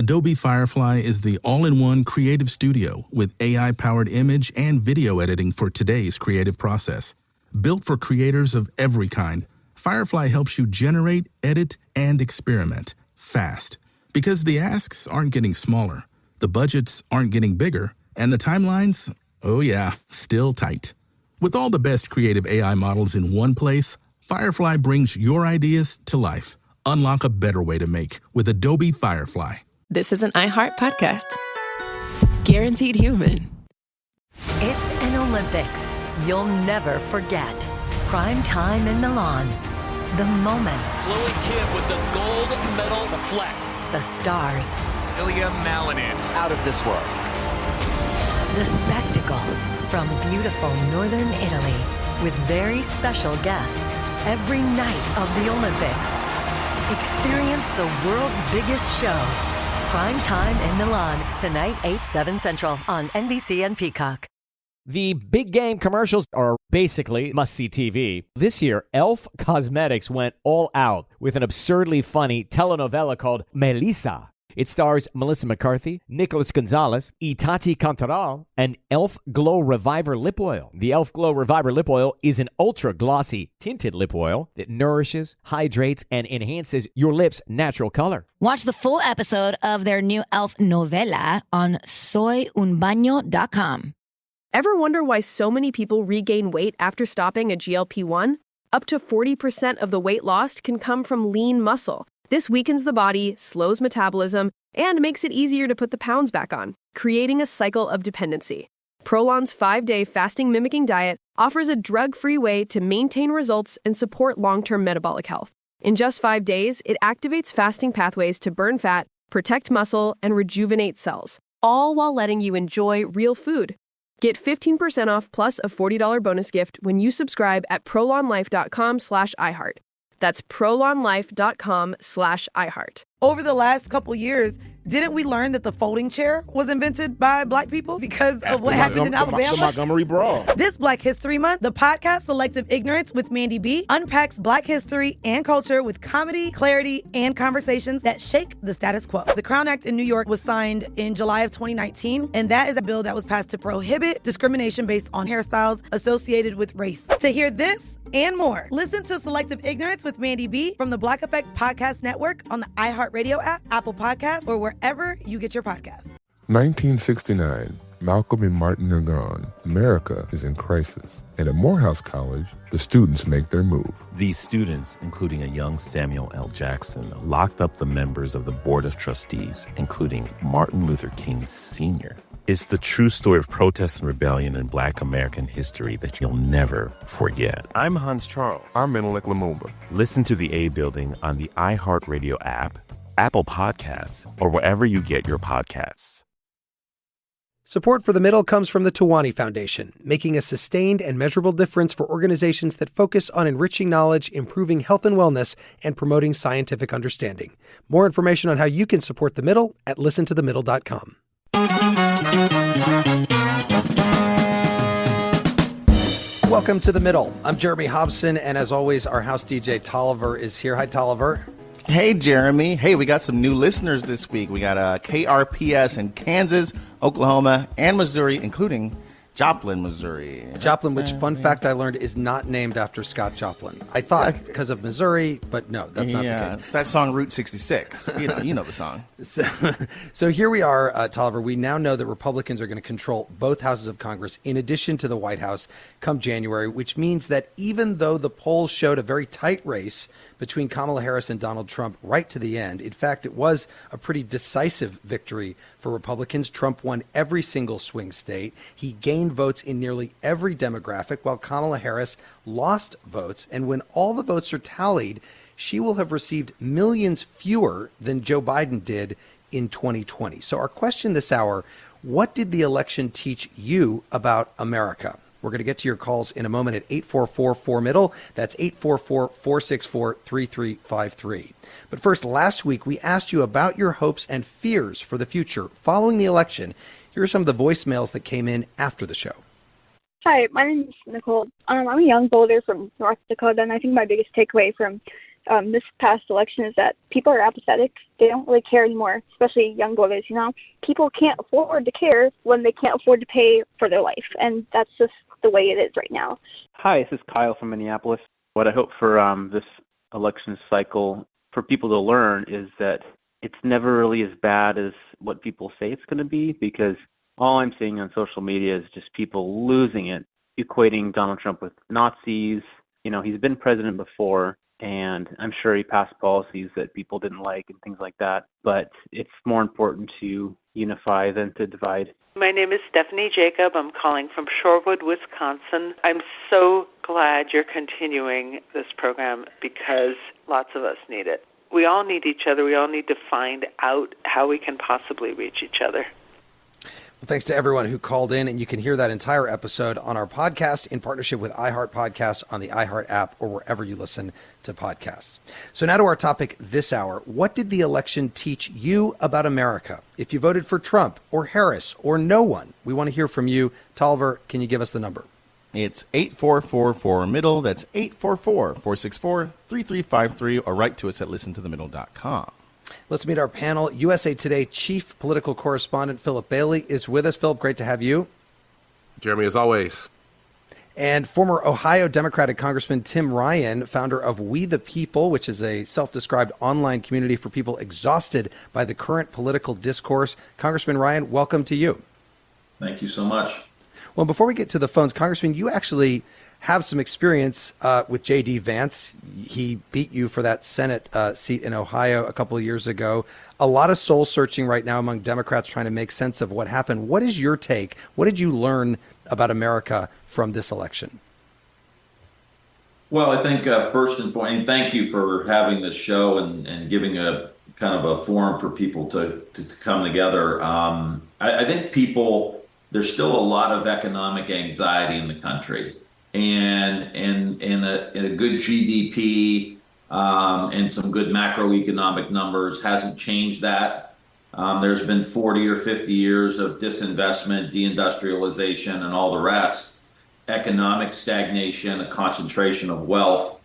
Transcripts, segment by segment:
Adobe Firefly is the all-in-one creative studio with AI-powered image and video editing for today's creative process. Built for creators of every kind, Firefly helps you generate, edit, and experiment fast. Because the asks aren't getting smaller, the budgets aren't getting bigger, and the timelines, oh yeah, still tight. With all the best creative AI models in one place, Firefly brings your ideas to life. Unlock a better way to make with Adobe Firefly. This is an iHeart podcast. Guaranteed human. It's an Olympics you'll never forget. Prime time in Milan. The moments. Chloe Kim with the gold medal flex. The stars. Ilya Malinin. Out of this world. The spectacle from beautiful northern Italy with very special guests every night of the Olympics. Experience the world's biggest show. Prime time in Milan. Tonight, 8/7 Central on NBC and Peacock. The big game commercials are basically must-see TV. This year, Elf Cosmetics went all out with an absurdly funny telenovela called Melissa. It stars Melissa McCarthy, Nicholas Gonzalez, Itati Cantoral, and Elf Glow Reviver Lip Oil. The Elf Glow Reviver Lip Oil is an ultra-glossy tinted lip oil that nourishes, hydrates, and enhances your lips' natural color. Watch the full episode of their new Elf novela on soyunbaño.com. Ever wonder why so many people regain weight after stopping a GLP-1? Up to 40% of the weight lost can come from lean muscle. This weakens the body, slows metabolism, and makes it easier to put the pounds back on, creating a cycle of dependency. Prolon's 5-day fasting-mimicking diet offers a drug-free way to maintain results and support long-term metabolic health. In just 5 days, it activates fasting pathways to burn fat, protect muscle, and rejuvenate cells, all while letting you enjoy real food. Get 15% off plus a $40 bonus gift when you subscribe at prolonlife.com/iHeart. That's prolonlife.com/iHeart. Over the last couple years, didn't we learn that the folding chair was invented by Black people because of what happened in Alabama? The Montgomery Brawl. This Black History Month, the podcast Selective Ignorance with Mandy B unpacks Black history and culture with comedy, clarity, and conversations that shake the status quo. The Crown Act in New York was signed in July of 2019, and that is a bill that was passed to prohibit discrimination based on hairstyles associated with race. To hear this and more, listen to Selective Ignorance with Mandy B from the Black Effect Podcast Network on the iHeartRadio app, Apple Podcasts, or wherever you get your podcasts. 1969. Malcolm and Martin are gone. America is in crisis. And at Morehouse College, the students make their move. These students, including a young Samuel L. Jackson, locked up the members of the Board of Trustees, including Martin Luther King Sr. It's the true story of protest and rebellion in Black American history that you'll never forget. I'm Hans Charles. I'm Menelik Lumumba. Listen to The A Building on the iHeartRadio app, Apple Podcasts, or wherever you get your podcasts. Support for The Middle comes from the Tawani Foundation, making a sustained and measurable difference for organizations that focus on enriching knowledge, improving health and wellness, and promoting scientific understanding. More information on how you can support The Middle at listentothemiddle.com. Welcome to The Middle. I'm Jeremy Hobson, and as always, our house DJ Tolliver is here. Hi, Tolliver. Hey, Jeremy. Hey, we got some new listeners this week. We got KRPS in Kansas, Oklahoma, and Missouri, including Joplin, Missouri. Joplin, which, fun fact I learned, is not named after Scott Joplin. I thought because of Missouri, but no, that's not the case. It's that song Route 66. You know the song. So here we are, Tolliver. We now know that Republicans are going to control both houses of Congress in addition to the White House come January, which means that even though the polls showed a very tight race between Kamala Harris and Donald Trump right to the end, in fact, it was a pretty decisive victory for Republicans. Trump won every single swing state. He gained votes in nearly every demographic, while Kamala Harris lost votes. And when all the votes are tallied, she will have received millions fewer than Joe Biden did in 2020. So our question this hour, what did the election teach you about America? We're going to get to your calls in a moment at 844-4MIDDLE. That's 844-464-3353. But first, last week, we asked you about your hopes and fears for the future following the election. Here are some of the voicemails that came in after the show. Hi, my name is Nicole. I'm a young voter from North Dakota, and I think my biggest takeaway from this past election is that people are apathetic. They don't really care anymore, especially young voters, People can't afford to care when they can't afford to pay for their life, and that's just the way it is right now. Hi, this is Kyle from Minneapolis. What I hope for this election cycle for people to learn is that it's never really as bad as what people say it's going to be, because all I'm seeing on social media is just people losing it, equating Donald Trump with Nazis. He's been president before, and I'm sure he passed policies that people didn't like and things like that. But it's more important to unify than to divide. My name is Stephanie Jacob. I'm calling from Shorewood, Wisconsin. I'm so glad you're continuing this program because lots of us need it. We all need each other. We all need to find out how we can possibly reach each other. Well, thanks to everyone who called in, and you can hear that entire episode on our podcast in partnership with iHeart Podcasts on the iHeart app or wherever you listen to podcasts. So now to our topic this hour. What did the election teach you about America? If you voted for Trump or Harris or no one, we want to hear from you. Tolliver, can you give us the number? It's 8444-MIDDLE. That's 844-464-3353, or write to us at listentothemiddle.com. Let's meet our panel. USA Today chief political correspondent Phillip Bailey is with us. Phillip, great to have you. Jeremy, as always. And former Ohio Democratic Congressman Tim Ryan, founder of We the People, which is a self-described online community for people exhausted by the current political discourse. Congressman Ryan, welcome to you. Thank you so much. Well, before we get to the phones, Congressman, you actually have some experience with J.D. Vance. He beat you for that Senate seat in Ohio a couple of years ago. A lot of soul searching right now among Democrats trying to make sense of what happened. What is your take? What did you learn about America from this election? Well, I think first and foremost, thank you for having this show and giving a kind of a forum for people to come together. I think there's still a lot of economic anxiety in the country. And a good GDP and some good macroeconomic numbers hasn't changed that. There's been 40 or 50 years of disinvestment, deindustrialization, and all the rest. Economic stagnation, a concentration of wealth,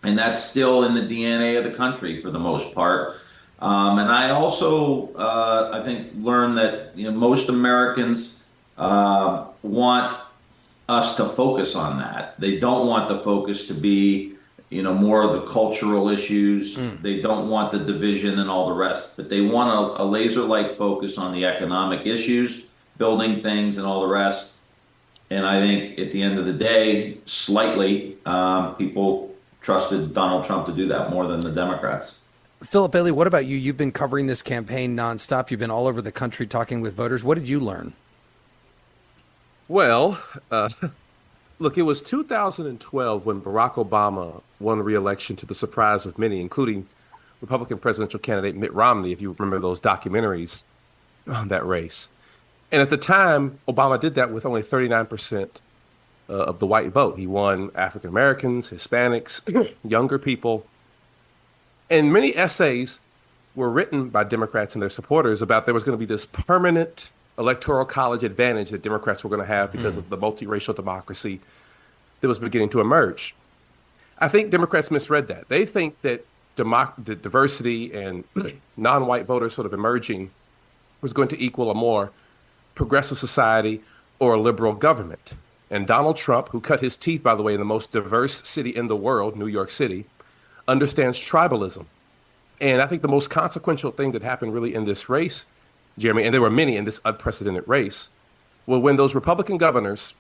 and that's still in the DNA of the country for the most part. And I also, I think, learned that most Americans want us to focus on that. They don't want the focus to be, more of the cultural issues. They don't want the division and all the rest, but they want a laser-like focus on the economic issues, building things and all the rest. And I think at the end of the day, slightly, people trusted Donald Trump to do that more than the Democrats. Phillip Bailey, what about you? You've been covering this campaign nonstop. You've been all over the country talking with voters. What did you learn? Well, look, it was 2012 when Barack Obama won re-election to the surprise of many, including Republican presidential candidate Mitt Romney, if you remember those documentaries on that race. And at the time, Obama did that with only 39% of the white vote. He won African Americans, Hispanics, younger people. And many essays were written by Democrats and their supporters about there was going to be this permanent electoral college advantage that Democrats were going to have because of the multiracial democracy that was beginning to emerge. I think Democrats misread that. They think that the diversity and non-white voters sort of emerging was going to equal a more progressive society or a liberal government. And Donald Trump, who cut his teeth, by the way, in the most diverse city in the world, New York City, understands tribalism. And I think the most consequential thing that happened really in this race, Jeremy, and there were many in this unprecedented race, were when those Republican governors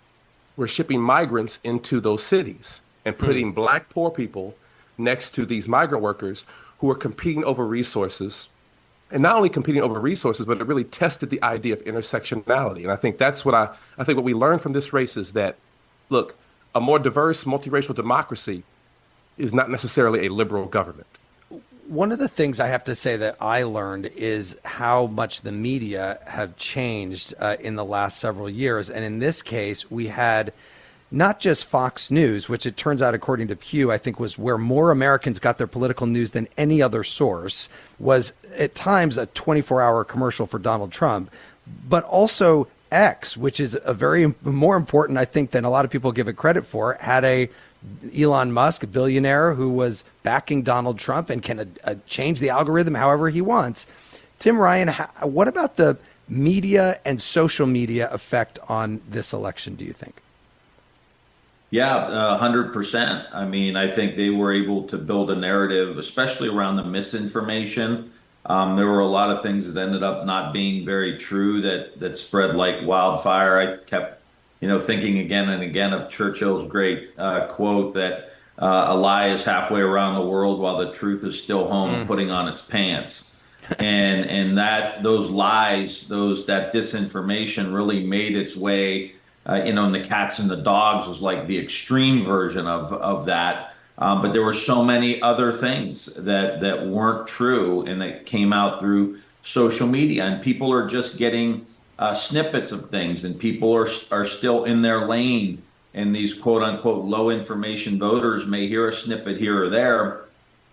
were shipping migrants into those cities and putting black poor people next to these migrant workers who were competing over resources. And not only competing over resources, but it really tested the idea of intersectionality. And I think that's what I think what we learned from this race is that, look, a more diverse, multiracial democracy is not necessarily a liberal government. One of the things I have to say that I learned is how much the media have changed in the last several years. And in this case, we had not just Fox News, which it turns out, according to Pew, I think was where more Americans got their political news than any other source, was at times a 24-hour commercial for Donald Trump, but also X, which is a very more important, I think, than a lot of people give it credit for, had a Elon Musk, a billionaire who was backing Donald Trump and can change the algorithm however he wants. Tim Ryan, what about the media and social media effect on this election, do you think? Yeah, 100%. I mean, I think they were able to build a narrative, especially around the misinformation. There were a lot of things that ended up not being very true that spread like wildfire. I kept, thinking again and again of Churchill's great quote that a lie is halfway around the world while the truth is still home putting on its pants. and that those lies, that disinformation really made its way. And the cats and the dogs was like the extreme version of that. But there were so many other things that weren't true and that came out through social media. And people are just getting snippets of things, and people are still in their lane. And these quote unquote low information voters may hear a snippet here or there,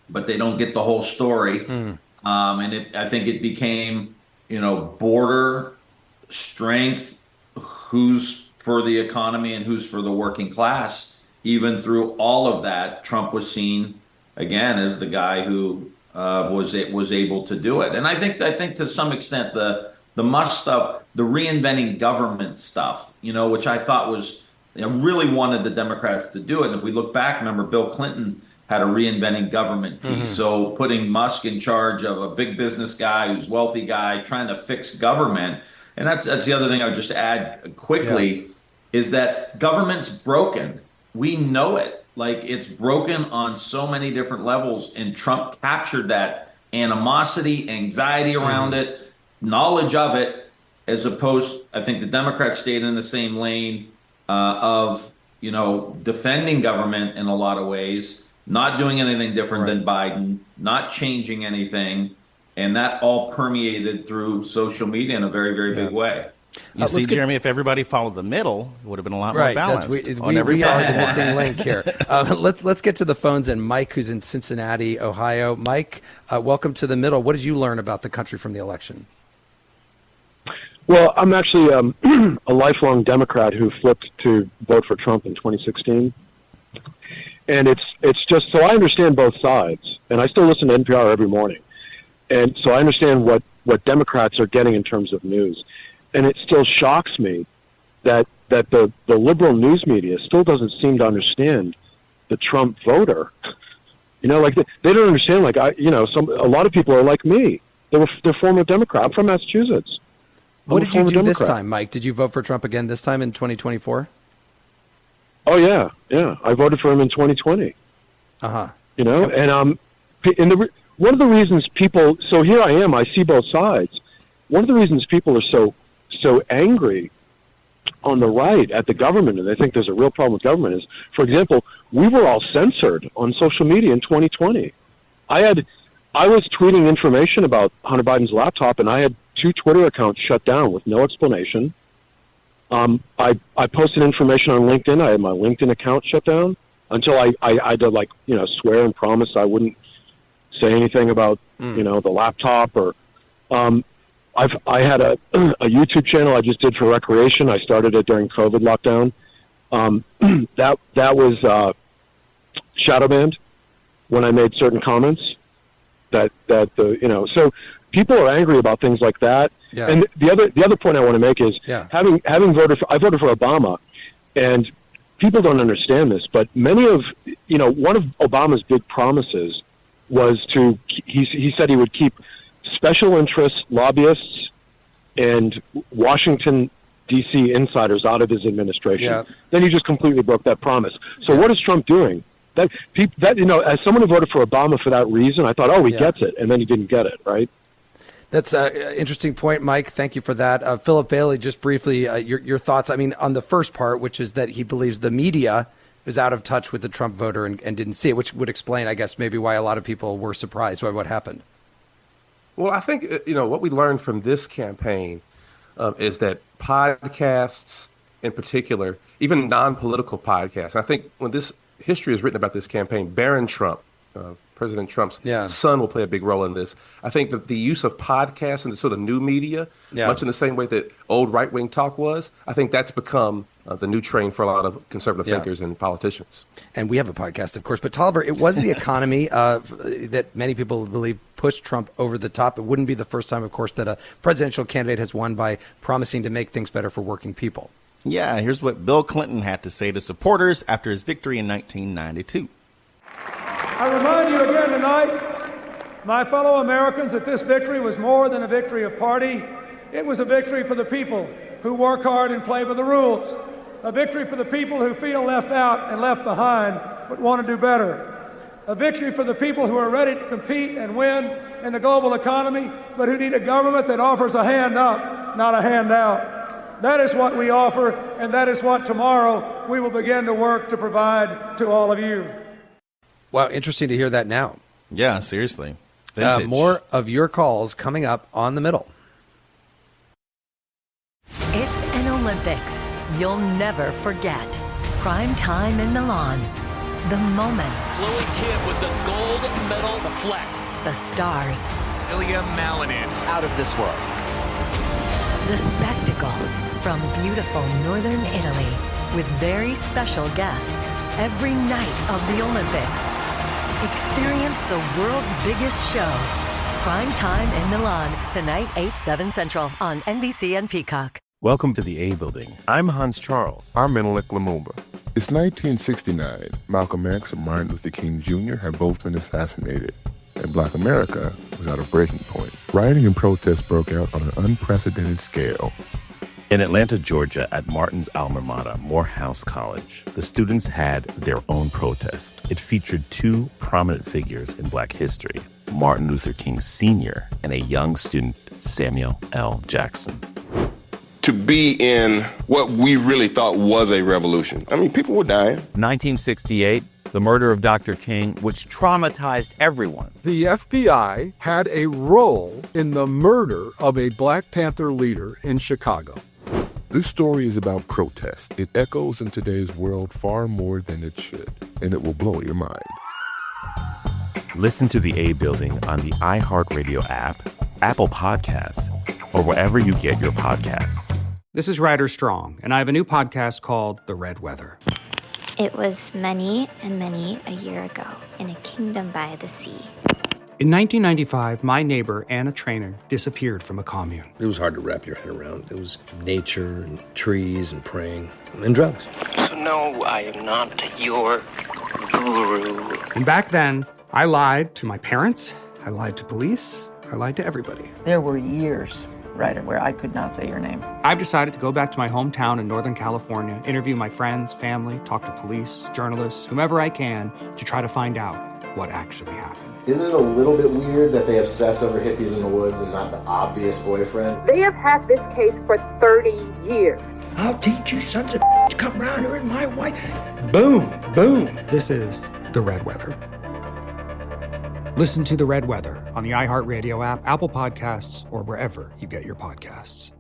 but they don't get the whole story. I think it became, border strength, who's for the economy and who's for the working class. Even through all of that, Trump was seen again as the guy who was able to do it. And I think to some extent the Musk stuff, the reinventing government stuff, which I thought was, I really wanted the Democrats to do it. And if we look back, remember Bill Clinton had a reinventing government piece. So putting Musk in charge of a big business guy who's wealthy guy trying to fix government. And that's the other thing I would just add quickly is that government's broken. We know it. Like, it's broken on so many different levels, and Trump captured that animosity, anxiety around it, knowledge of it, as opposed, I think the Democrats stayed in the same lane of, defending government in a lot of ways, not doing anything different than Biden, not changing anything, and that all permeated through social media in a very, very big way. You see, Jeremy, if everybody followed the middle, it would have been a lot more balanced on every we are the platform. missing link here. Let's get to the phones, and Mike, who's in Cincinnati, Ohio. Mike, welcome to the middle. What did you learn about the country from the election? Well, I'm actually a lifelong Democrat who flipped to vote for Trump in 2016. And it's just, so I understand both sides, and I still listen to NPR every morning. And so I understand what Democrats are getting in terms of news. And it still shocks me that the liberal news media still doesn't seem to understand the Trump voter. Like they don't understand. Like a lot of people are like me. They're former Democrat. I'm from Massachusetts. What did you do this time, Mike? Did you vote for Trump again this time in 2024? Oh yeah. I voted for him in 2020. And one of the reasons people. So here I am. I see both sides. One of the reasons people are so angry on the right at the government, and they think there's a real problem with government, is, for example, we were all censored on social media in 2020. I was tweeting information about Hunter Biden's laptop, and I had 2 Twitter accounts shut down with no explanation. I posted information on LinkedIn. I had my LinkedIn account shut down until I did swear and promise I wouldn't say anything about the laptop or. I had a YouTube channel I just did for recreation. I started it during COVID lockdown. That was shadow banned when I made certain comments. So people are angry about things like that. Yeah. And the other point I want to make is having voted I voted for Obama, and people don't understand this, but many of one of Obama's big promises was he said he would keep special interests, lobbyists, and Washington, D.C. insiders out of his administration. Yeah. Then he just completely broke that promise. So what is Trump doing? As someone who voted for Obama for that reason, I thought, he gets it, and then he didn't get it, right? That's an interesting point, Mike. Thank you for that. Phillip Bailey, just briefly, your thoughts, on the first part, which is that he believes the media is out of touch with the Trump voter and didn't see it, which would explain, I guess, maybe why a lot of people were surprised by what happened. Well, I think, what we learned from this campaign is that podcasts in particular, even non-political podcasts, I think when this history is written about this campaign, Barron Trump, President Trump's son will play a big role in this. I think that the use of podcasts and the sort of new media, much in the same way that old right-wing talk was, I think that's become the new train for a lot of conservative thinkers and politicians. And we have a podcast, of course. But Tolliver, it was the economy that many people believe pushed Trump over the top. It wouldn't be the first time, of course, that a presidential candidate has won by promising to make things better for working people. Yeah, here's what Bill Clinton had to say to supporters after his victory in 1992. I remind you again tonight, my fellow Americans, that this victory was more than a victory of party. It was a victory for the people who work hard and play by the rules. A victory for the people who feel left out and left behind but want to do better. A victory for the people who are ready to compete and win in the global economy, but who need a government that offers a hand up, not a handout. That is what we offer, and that is what tomorrow we will begin to work to provide to all of you. Wow, interesting to hear that now. Yeah, seriously. Vintage. More of your calls coming up on The Middle. It's an Olympics you'll never forget. Prime time in Milan. The moments. Chloe Kim with the gold medal flex. The stars. Ilya Malinin. Out of this world. The spectacle from beautiful northern Italy with very special guests every night of the Olympics. Experience the world's biggest show. Prime time in Milan, tonight 8/7 Central on NBC and Peacock. Welcome to the A Building. I'm Hans Charles. I'm Menelik Lumumba. It's 1969. Malcolm X and Martin Luther King Jr. had both been assassinated, and Black America was at a breaking point. Rioting and protests broke out on an unprecedented scale. In Atlanta, Georgia, at Martin's alma mater, Morehouse College, the students had their own protest. It featured two prominent figures in Black history, Martin Luther King Sr. and a young student, Samuel L. Jackson. To be in what we really thought was a revolution. I mean, people were dying. 1968, the murder of Dr. King, which traumatized everyone. The FBI had a role in the murder of a Black Panther leader in Chicago. This story is about protest. It echoes in today's world far more than it should, and it will blow your mind. Listen to the A Building on the iHeartRadio app, Apple Podcasts, or wherever you get your podcasts. This is Ryder Strong, and I have a new podcast called The Red Weather. It was many and many a year ago in a kingdom by the sea. In 1995, my neighbor, Anna Trainer, disappeared from a commune. It was hard to wrap your head around. It was nature and trees and praying and drugs. So no, I am not your guru. And back then, I lied to my parents, I lied to police, I lied to everybody. There were years, Ryder, where I could not say your name. I've decided to go back to my hometown in Northern California, interview my friends, family, talk to police, journalists, whomever I can, to try to find out what actually happened. Isn't it a little bit weird that they obsess over hippies in the woods and not the obvious boyfriend? They have had this case for 30 years. I'll teach you sons of to come around here and my wife. Boom, boom. This is The Red Weather. Listen to The Red Weather on the iHeartRadio app, Apple Podcasts, or wherever you get your podcasts.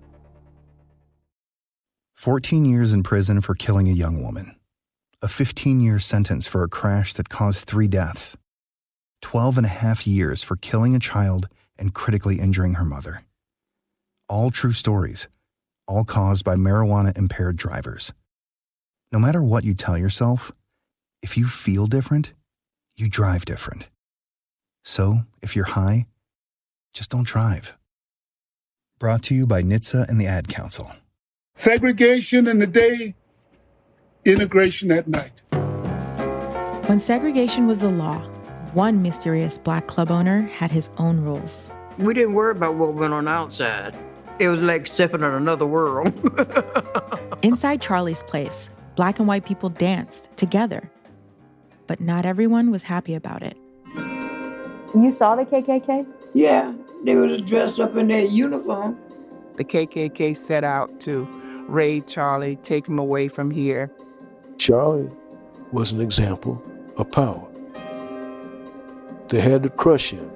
14 years in prison for killing a young woman. A 15-year sentence for a crash that caused 3 deaths. 12 and a half years for killing a child and critically injuring her mother. All true stories, all caused by marijuana-impaired drivers. No matter what you tell yourself, if you feel different, you drive different. So, if you're high, just don't drive. Brought to you by NHTSA and the Ad Council. Segregation in the day, integration at night. When segregation was the law, one mysterious Black club owner had his own rules. We didn't worry about what went on outside. It was like stepping in another world. Inside Charlie's Place, Black and white people danced together. But not everyone was happy about it. You saw the KKK? Yeah, they was dressed up in their uniform. The KKK set out to raid Charlie, take him away from here. Charlie was an example of power. They had to crush him.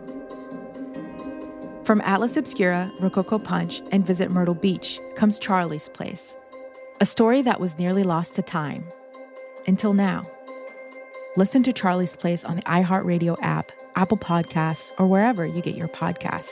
From Atlas Obscura, Rococo Punch, and Visit Myrtle Beach comes Charlie's Place. A story that was nearly lost to time. Until now. Listen to Charlie's Place on the iHeartRadio app, Apple Podcasts, or wherever you get your podcasts.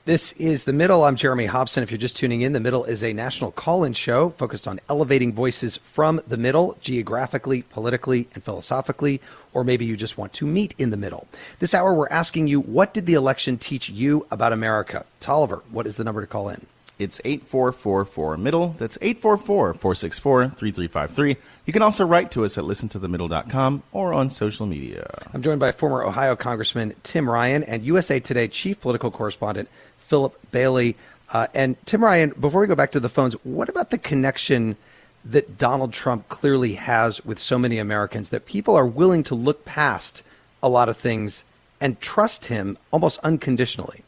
This is The Middle. I'm Jeremy Hobson. If you're just tuning in, The Middle is a national call-in show focused on elevating voices from the middle, geographically, politically, and philosophically, or maybe you just want to meet in the middle. This hour, we're asking you, what did the election teach you about America? Tolliver, what is the number to call in? It's 8444-MIDDLE. That's 844-464-3353. You can also write to us at listentothemiddle.com or on social media. I'm joined by former Ohio Congressman Tim Ryan and USA Today chief political correspondent Phillip Bailey. And Tim Ryan, before we go back to the phones, what about the connection that Donald Trump clearly has with so many Americans that people are willing to look past a lot of things and trust him almost unconditionally?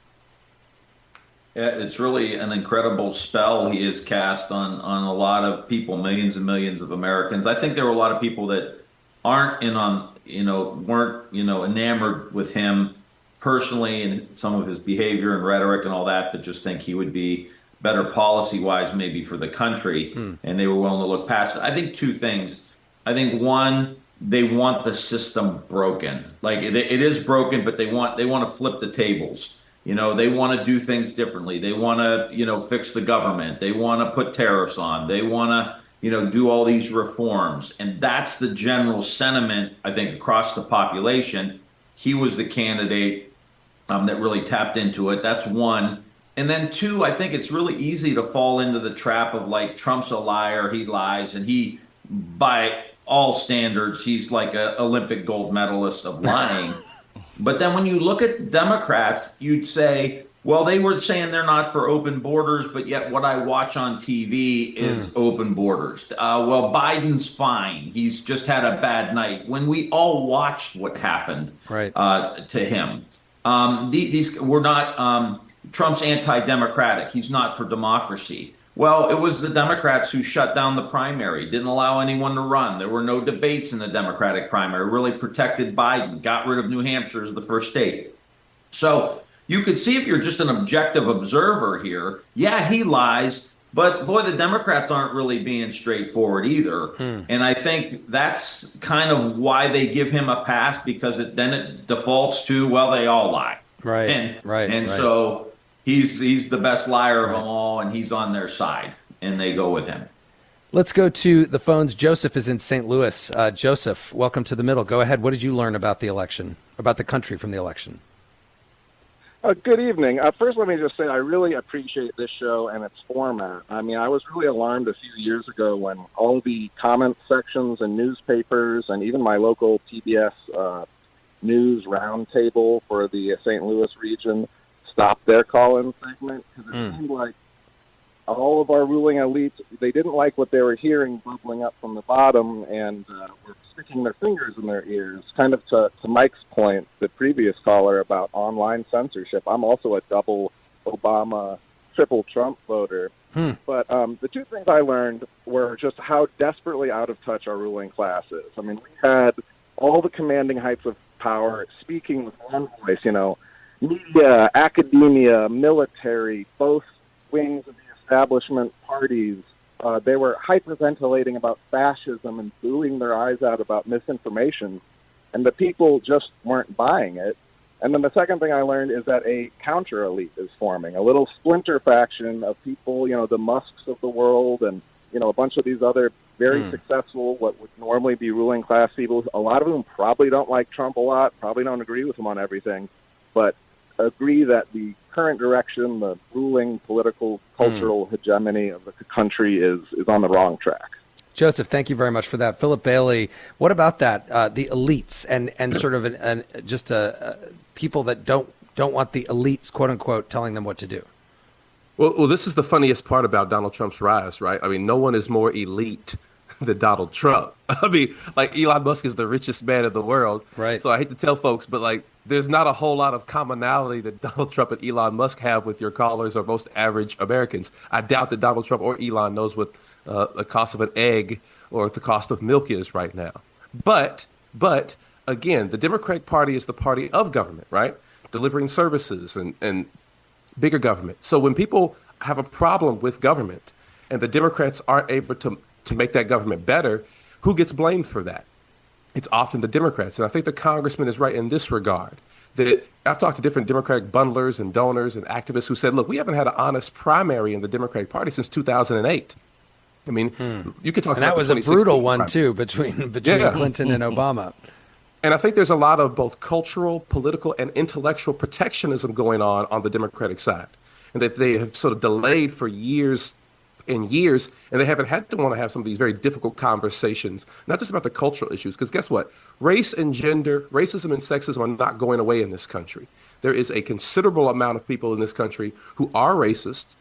Yeah, it's really an incredible spell he has cast on a lot of people, millions and millions of Americans. I think there were a lot of people that weren't enamored with him personally and some of his behavior and rhetoric and all that, but just think he would be better policy-wise maybe for the country, and they were willing to look past it. I think two things. I think one, they want the system broken. Like it is broken, but they want to flip the tables. They want to do things differently. They want to, fix the government. They want to put tariffs on. They want to, do all these reforms. And that's the general sentiment, I think, across the population. He was the candidate that really tapped into it. That's one. And then two, I think it's really easy to fall into the trap of like, Trump's a liar, he lies, and he, by all standards, he's like an Olympic gold medalist of lying. But then when you look at the Democrats, you'd say, well, they were saying they're not for open borders, but yet what I watch on TV is open borders. Well, Biden's fine. He's just had a bad night. When we all watched what happened to him, these were not Trump's anti-democratic. He's not for democracy. Well, it was the Democrats who shut down the primary, didn't allow anyone to run. There were no debates in the Democratic primary, really protected Biden, got rid of New Hampshire as the first state. So you could see if you're just an objective observer here, yeah, he lies, but boy, the Democrats aren't really being straightforward either. And I think that's kind of why they give him a pass, because then it defaults to, well, they all lie. So he's the best liar of them all, and he's on their side, and they go with him. Let's go to the phones. Joseph is in St. Louis. Joseph, welcome to The Middle. Go ahead. What did you learn about the election, about the country from the election? Good evening. First, let me just say I really appreciate this show and its format. I mean, I was really alarmed a few years ago when all the comment sections and newspapers and even my local PBS news roundtable for the St. Louis region stopped their call-in segment, because it seemed like all of our ruling elites, they didn't like what they were hearing bubbling up from the bottom, and were sticking their fingers in their ears. Kind of to Mike's point, the previous caller, about online censorship. I'm also a double Obama, triple Trump voter. But the two things I learned were just how desperately out of touch our ruling class is. I mean, we had all the commanding heights of power speaking with one voice, media, academia, military, both wings of the establishment parties. They were hyperventilating about fascism and booing their eyes out about misinformation, and the people just weren't buying it. And then the second thing I learned is that a counter-elite is forming, a little splinter faction of people, the Musks of the world and, a bunch of these other very successful, what would normally be ruling class people, a lot of whom probably don't like Trump a lot, probably don't agree with him on everything, but agree that the current direction, the ruling political, cultural hegemony of the country is on the wrong track. Joseph, thank you very much for that. Phillip Bailey, what about that? The elites and sort of people that don't want the elites, quote unquote, telling them what to do. Well, this is the funniest part about Donald Trump's rise, right? I mean, no one is more elite than Donald Trump. I mean, like, Elon Musk is the richest man in the world. Right. So I hate to tell folks, but like, there's not a whole lot of commonality that Donald Trump and Elon Musk have with your callers or most average Americans. I doubt that Donald Trump or Elon knows what the cost of an egg or what the cost of milk is right now. But again, the Democratic Party is the party of government, right? Delivering services and bigger government. So when people have a problem with government and the Democrats aren't able to to make that government better, who gets blamed for that? It's often the Democrats. And I think the congressman is right in this regard. That I've talked to different Democratic bundlers and donors and activists who said, look, we haven't had an honest primary in the Democratic Party since 2008. I mean, you could talk and about that was a brutal one, too, between Clinton and Obama. And I think there's a lot of both cultural, political, and intellectual protectionism going on the Democratic side. And that they have sort of delayed for years and years, and they haven't had to want to have some of these very difficult conversations, not just about the cultural issues, because guess what? Race and gender, racism and sexism are not going away in this country. There is a considerable amount of people in this country who are racist,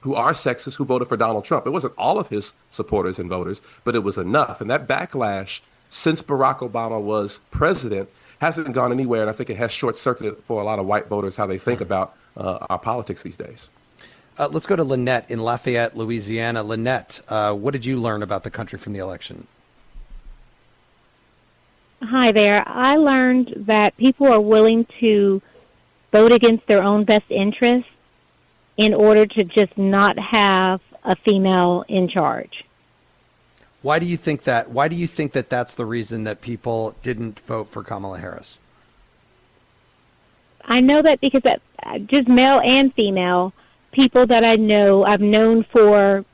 who are sexist, who voted for Donald Trump. It wasn't all of his supporters and voters, but it was enough. And that backlash since Barack Obama was president hasn't gone anywhere, and I think it has short-circuited for a lot of white voters how they think about our politics these days. Let's go to Lynette in Lafayette, Louisiana. Lynette, what did you learn about the country from the election? Hi there. I learned that people are willing to vote against their own best interests in order to just not have a female in charge. Why do you think that? Why do you think that that's the reason that people didn't vote for Kamala Harris? I know that because that just male and female people that I've known for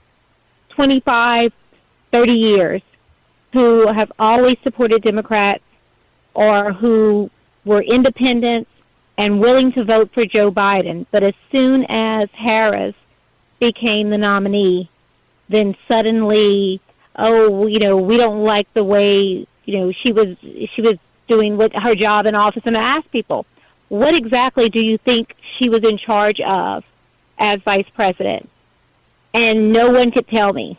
25, 30 years who have always supported Democrats or who were independents and willing to vote for Joe Biden. But as soon as Harris became the nominee, then suddenly, we don't like the way, she was doing her job in office. And I asked people, what exactly do you think she was in charge of as vice president? And no one could tell me.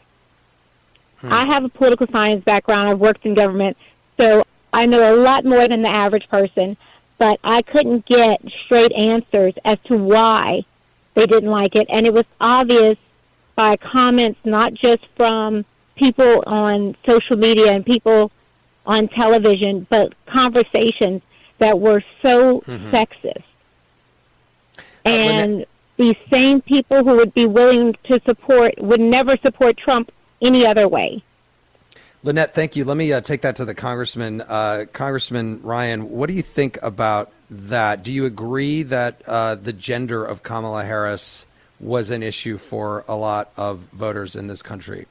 I have a political science background. I've worked in government, so I know a lot more than the average person, but I couldn't get straight answers as to why they didn't like it. And it was obvious by comments not just from people on social media and people on television, but conversations that were so sexist. And these same people who would be willing to would never support Trump any other way. Lynette, thank you. Let me take that to the Congressman. Congressman Ryan, what do you think about that? Do you agree that the gender of Kamala Harris was an issue for a lot of voters in this country?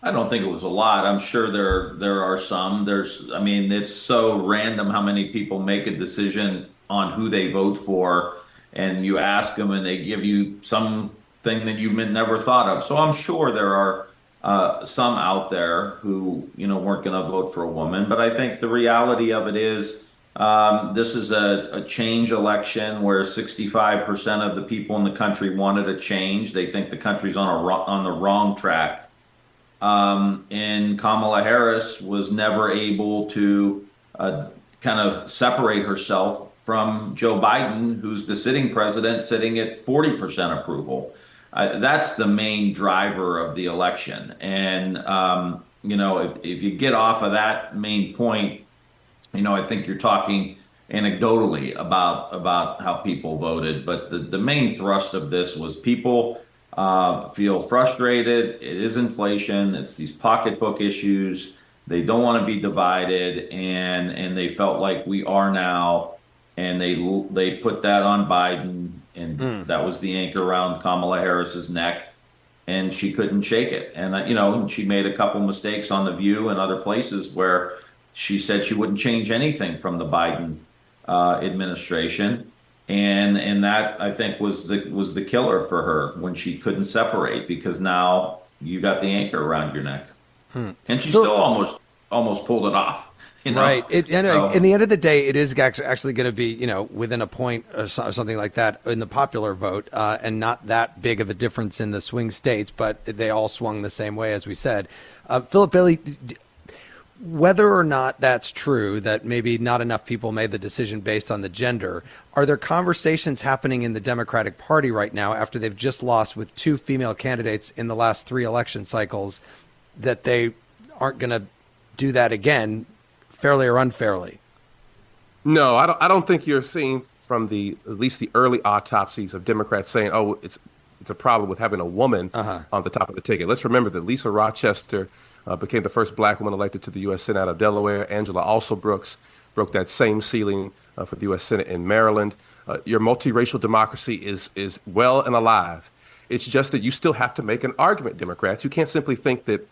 I don't think it was a lot. I'm sure there are some. It's so random how many people make a decision on who they vote for, and you ask them and they give you something that you never thought of. So I'm sure there are some out there who weren't going to vote for a woman. But I think the reality of it is this is a change election where 65% of the people in the country wanted a change. They think the country's on the wrong track. And Kamala Harris was never able to kind of separate herself from Joe Biden, who's the sitting president, sitting at 40% approval. That's the main driver of the election. And, if you get off of that main point, I think you're talking anecdotally about how people voted. But the main thrust of this was people feel frustrated. It is inflation. It's these pocketbook issues. They don't want to be divided, and they felt like we are now. And they put that on Biden, and that was the anchor around Kamala Harris's neck, and she couldn't shake it. And she made a couple mistakes on The View and other places where she said she wouldn't change anything from the Biden administration. And that, I think, was the killer for her when she couldn't separate, because now you got the anchor around your neck. And she still almost pulled it off. Right. In the end of the day, it is actually going to be, within a point or something like that in the popular vote, and not that big of a difference in the swing states, but they all swung the same way, as we said. Phillip, Bailey, whether or not that's true, that maybe not enough people made the decision based on the gender, are there conversations happening in the Democratic Party right now after they've just lost with 2 female candidates in the last 3 election cycles that they aren't going to do that again, fairly or unfairly? No, I don't think you're seeing from at least the early autopsies of Democrats saying, "Oh, it's it's a problem with having a woman on the top of the ticket. Let's remember that Lisa Rochester became the first black woman elected to the U.S. Senate out of Delaware. Angela also Brooks broke that same ceiling for the U.S. Senate in Maryland. Your multiracial democracy is well and alive. It's just that you still have to make an argument, Democrats. You can't simply think that,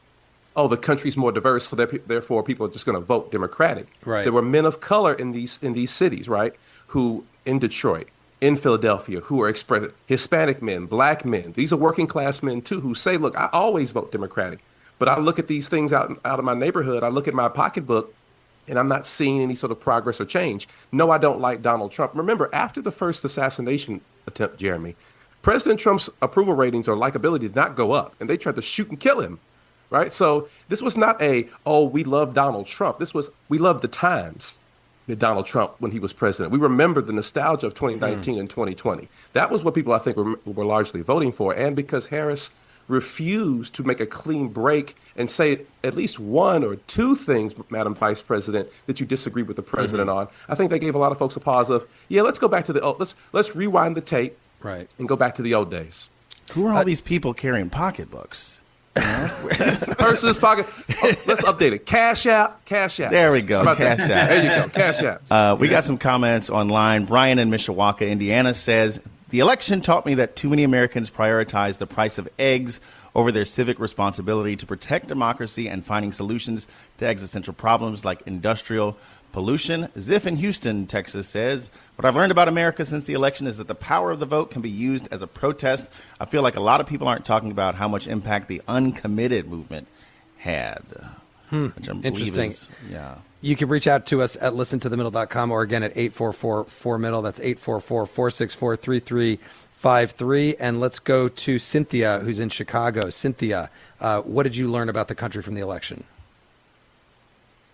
oh, the country's more diverse, so therefore people are just going to vote Democratic. Right. There were men of color in these cities, right, who in Detroit, in Philadelphia, who are expressing Hispanic men, black men. These are working class men, too, who say, look, I always vote Democratic. But I look at these things out of my neighborhood. I look at my pocketbook, and I'm not seeing any sort of progress or change. No, I don't like Donald Trump. Remember, after the first assassination attempt, Jeremy, President Trump's approval ratings or likability did not go up, and they tried to shoot and kill him, right? So this was not we love Donald Trump. This was, we love the times that Donald Trump when he was president. We remember the nostalgia of 2019 and 2020. That was what people, I think, were largely voting for. And because Harris refused to make a clean break and say at least one or two things, Madam Vice President, that you disagree with the president on, I think they gave a lot of folks a pause of, let's go back to let's rewind the tape, right, and go back to the old days. Who are all these people carrying pocketbooks? Purses, pocket. Oh, let's update it. Cash App. There we go. Cash App. There you go. Cash Apps. We got some comments online. Brian in Mishawaka, Indiana says, the election taught me that too many Americans prioritize the price of eggs over their civic responsibility to protect democracy and finding solutions to existential problems like industrial pollution. Ziff in Houston, Texas says, what I've learned about America since the election is that the power of the vote can be used as a protest. I feel like a lot of people aren't talking about how much impact the uncommitted movement had. Which I believe Interesting. Yeah. You can reach out to us at listentothemiddle.com or again at 844-4MIDDLE. That's 844-464-3353. And let's go to Cynthia, who's in Chicago. Cynthia, what did you learn about the country from the election?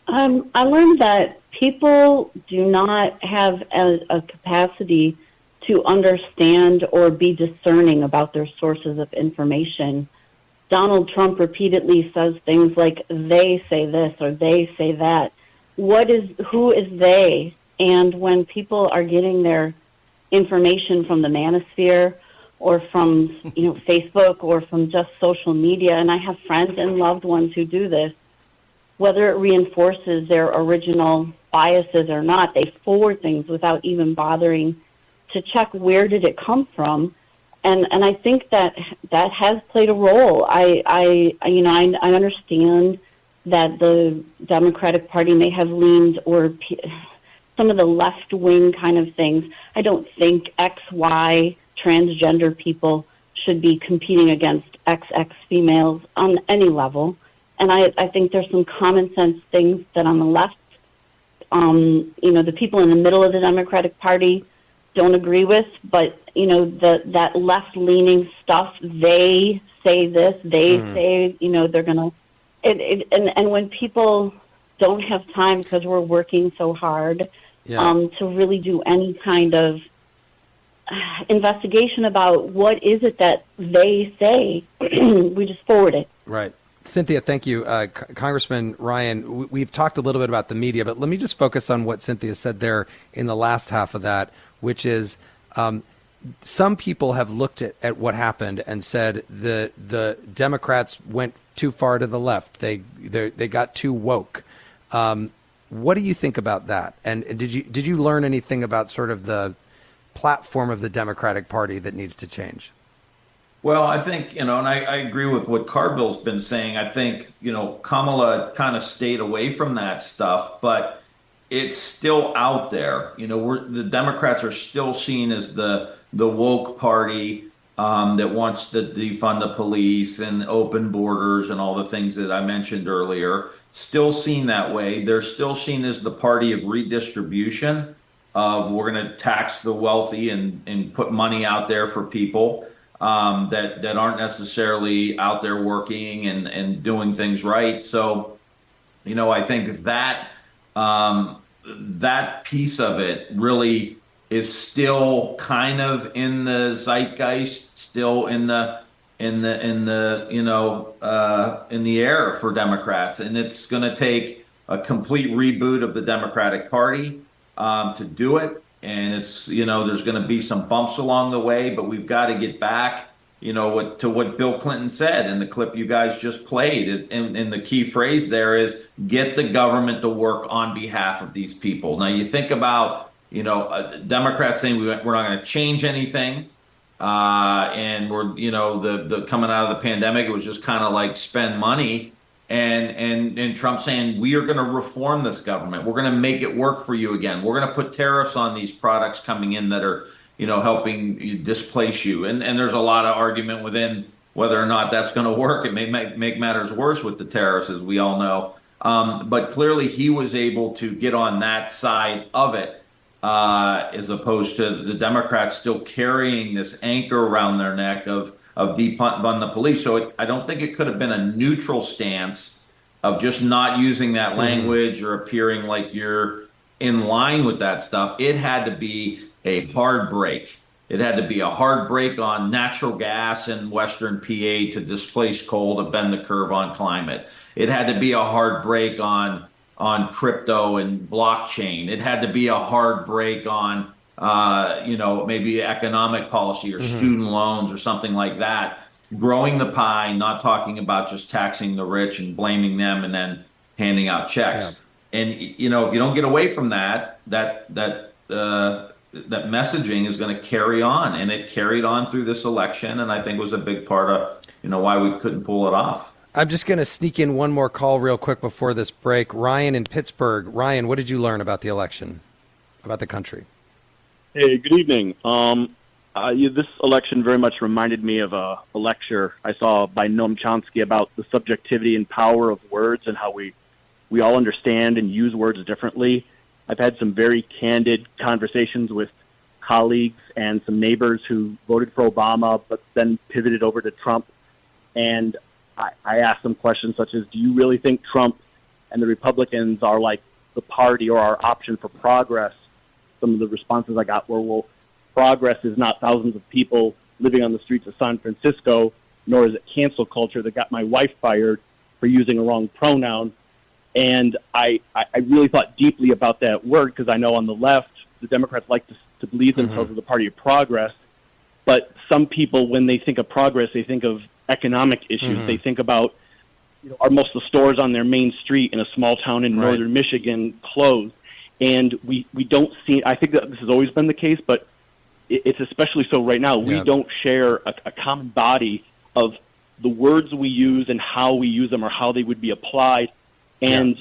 I learned that people do not have a capacity to understand or be discerning about their sources of information. Donald Trump repeatedly says things like, they say this or they say that. Who is they? And when people are getting their information from the manosphere or from Facebook or from just social media, and I have friends and loved ones who do this, whether it reinforces their original biases or not, they forward things without even bothering to check where did it come from. And I think that has played a role. I understand that the Democratic Party may have leaned or some of the left-wing kind of things. I don't think XY transgender people should be competing against XX females on any level. And I think there's some common sense things that on the left, the people in the middle of the Democratic Party don't agree with, but that left-leaning stuff, they say this, they say, they're gonna, and when people don't have time because we're working so hard to really do any kind of investigation about what is it that they say, we just forward it. Right. Cynthia, thank you. Congressman Ryan, we've talked a little bit about the media, but let me just focus on what Cynthia said there in the last half of that, which is some people have looked at what happened and said the Democrats went too far to the left. They got too woke. What do you think about that? And did you learn anything about sort of the platform of the Democratic Party that needs to change? Well, I think, and I agree with what Carville's been saying. I think, Kamala kind of stayed away from that stuff, but it's still out there. The Democrats are still seen as the woke party that wants to defund the police and open borders and all the things that I mentioned earlier. Still seen that way. They're still seen as the party of redistribution, of we're going to tax the wealthy and put money out there for people that aren't necessarily out there working and doing things right. So, I think that that piece of it really is still kind of in the zeitgeist, still in the air for Democrats, and it's going to take a complete reboot of the Democratic Party to do it. And it's, there's going to be some bumps along the way, but we've got to get back to what Bill Clinton said in the clip you guys just played. And the key phrase there is get the government to work on behalf of these people. Now, you think about, Democrats saying we're not going to change anything. And we're, the coming out of the pandemic, it was just kind of like spend money. And Trump saying we are going to reform this government. We're going to make it work for you again. We're going to put tariffs on these products coming in that are, helping you displace you. And there's a lot of argument within whether or not that's going to work. It may make matters worse with the tariffs, as we all know. But clearly he was able to get on that side of it, as opposed to the Democrats still carrying this anchor around their neck of defund the police. So I don't think it could have been a neutral stance of just not using that language or appearing like you're in line with that stuff. It had to be a hard break. It had to be a hard break on natural gas in Western PA to displace coal to bend the curve on climate. It had to be a hard break on crypto and blockchain. It had to be a hard break on maybe economic policy or student loans or something like that. Growing the pie, not talking about just taxing the rich and blaming them and then handing out checks. Yeah. And if you don't get away from that messaging is going to carry on, and it carried on through this election, and I think was a big part of why we couldn't pull it off. I'm just going to sneak in one more call real quick before this break. Ryan in Pittsburgh. Ryan, what did you learn about the election, about the country? Hey, good evening. This election very much reminded me of a lecture I saw by Noam Chomsky about the subjectivity and power of words and how we all understand and use words differently. I've had some very candid conversations with colleagues and some neighbors who voted for Obama but then pivoted over to Trump. And I asked them questions such as, do you really think Trump and the Republicans are like the party or our option for progress? Some of the responses I got were, well, progress is not thousands of people living on the streets of San Francisco, nor is it cancel culture that got my wife fired for using a wrong pronoun. And I really thought deeply about that word, because I know on the left, the Democrats like to believe themselves as the party of progress. But some people, when they think of progress, they think of economic issues. They think about, are most of the stores on their main street in a small town in northern Michigan closed? And we don't see, I think that this has always been the case, but it's especially so right now. We don't share a common body of the words we use and how we use them or how they would be applied. And,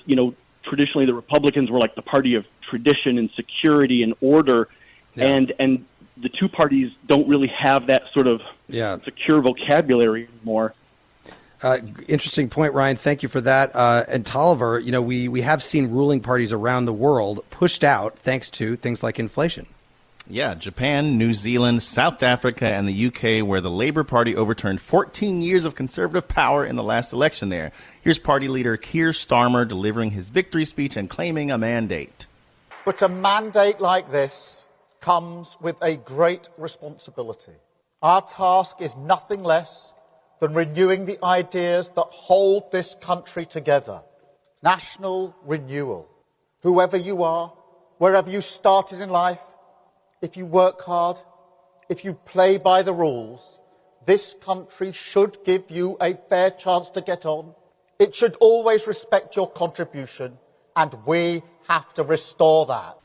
traditionally the Republicans were like the party of tradition and security and order. And the two parties don't really have that sort of secure vocabulary anymore. Interesting point, Ryan. Thank you for that. And Tolliver, we have seen ruling parties around the world pushed out thanks to things like inflation. Yeah, Japan, New Zealand, South Africa, and the UK, where the Labour Party overturned 14 years of conservative power in the last election there. Here's party leader Keir Starmer delivering his victory speech and claiming a mandate. But a mandate like this comes with a great responsibility. Our task is nothing less than renewing the ideas that hold this country together. National renewal. Whoever you are, wherever you started in life, if you work hard, if you play by the rules, this country should give you a fair chance to get on. It should always respect your contribution, and we have to restore that.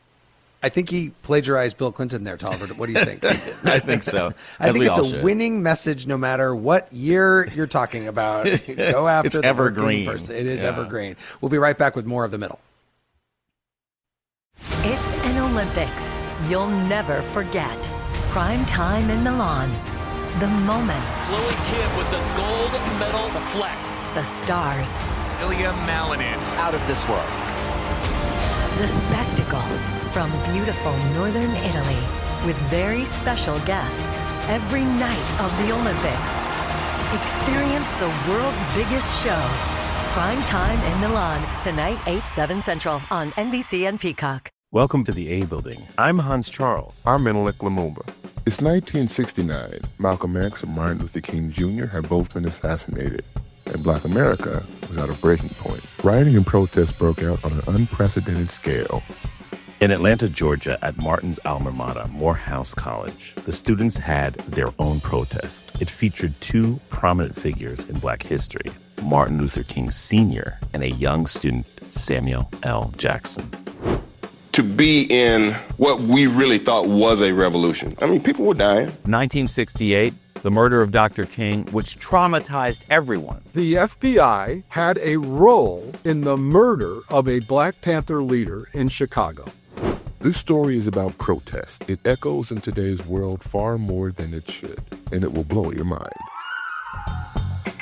I think he plagiarized Bill Clinton there, Tolliver. What do you think? I think so. I think it's a winning message no matter what year you're talking about. Go after it's the evergreen. Person. It is evergreen. We'll be right back with more of The Middle. It's an Olympics you'll never forget. Prime time in Milan. The moments. Chloe Kim with the gold medal flex. The stars. Ilya Malinin. Out of this world. The spectacle from beautiful northern Italy with very special guests every night of the Olympics. Experience the world's biggest show. Prime time in Milan. Tonight, 8/7 Central on NBC and Peacock. Welcome to the A Building. I'm Hans Charles. I'm Menelik Lumumba. It's 1969. Malcolm X and Martin Luther King Jr. had both been assassinated, and Black America was at a breaking point. Rioting and protests broke out on an unprecedented scale. In Atlanta, Georgia, at Martin's alma mater, Morehouse College, the students had their own protest. It featured two prominent figures in Black history, Martin Luther King Sr. and a young student, Samuel L. Jackson. To be in what we really thought was a revolution. I mean, people were dying. 1968, the murder of Dr. King, which traumatized everyone. The FBI had a role in the murder of a Black Panther leader in Chicago. This story is about protest. It echoes in today's world far more than it should, and it will blow your mind.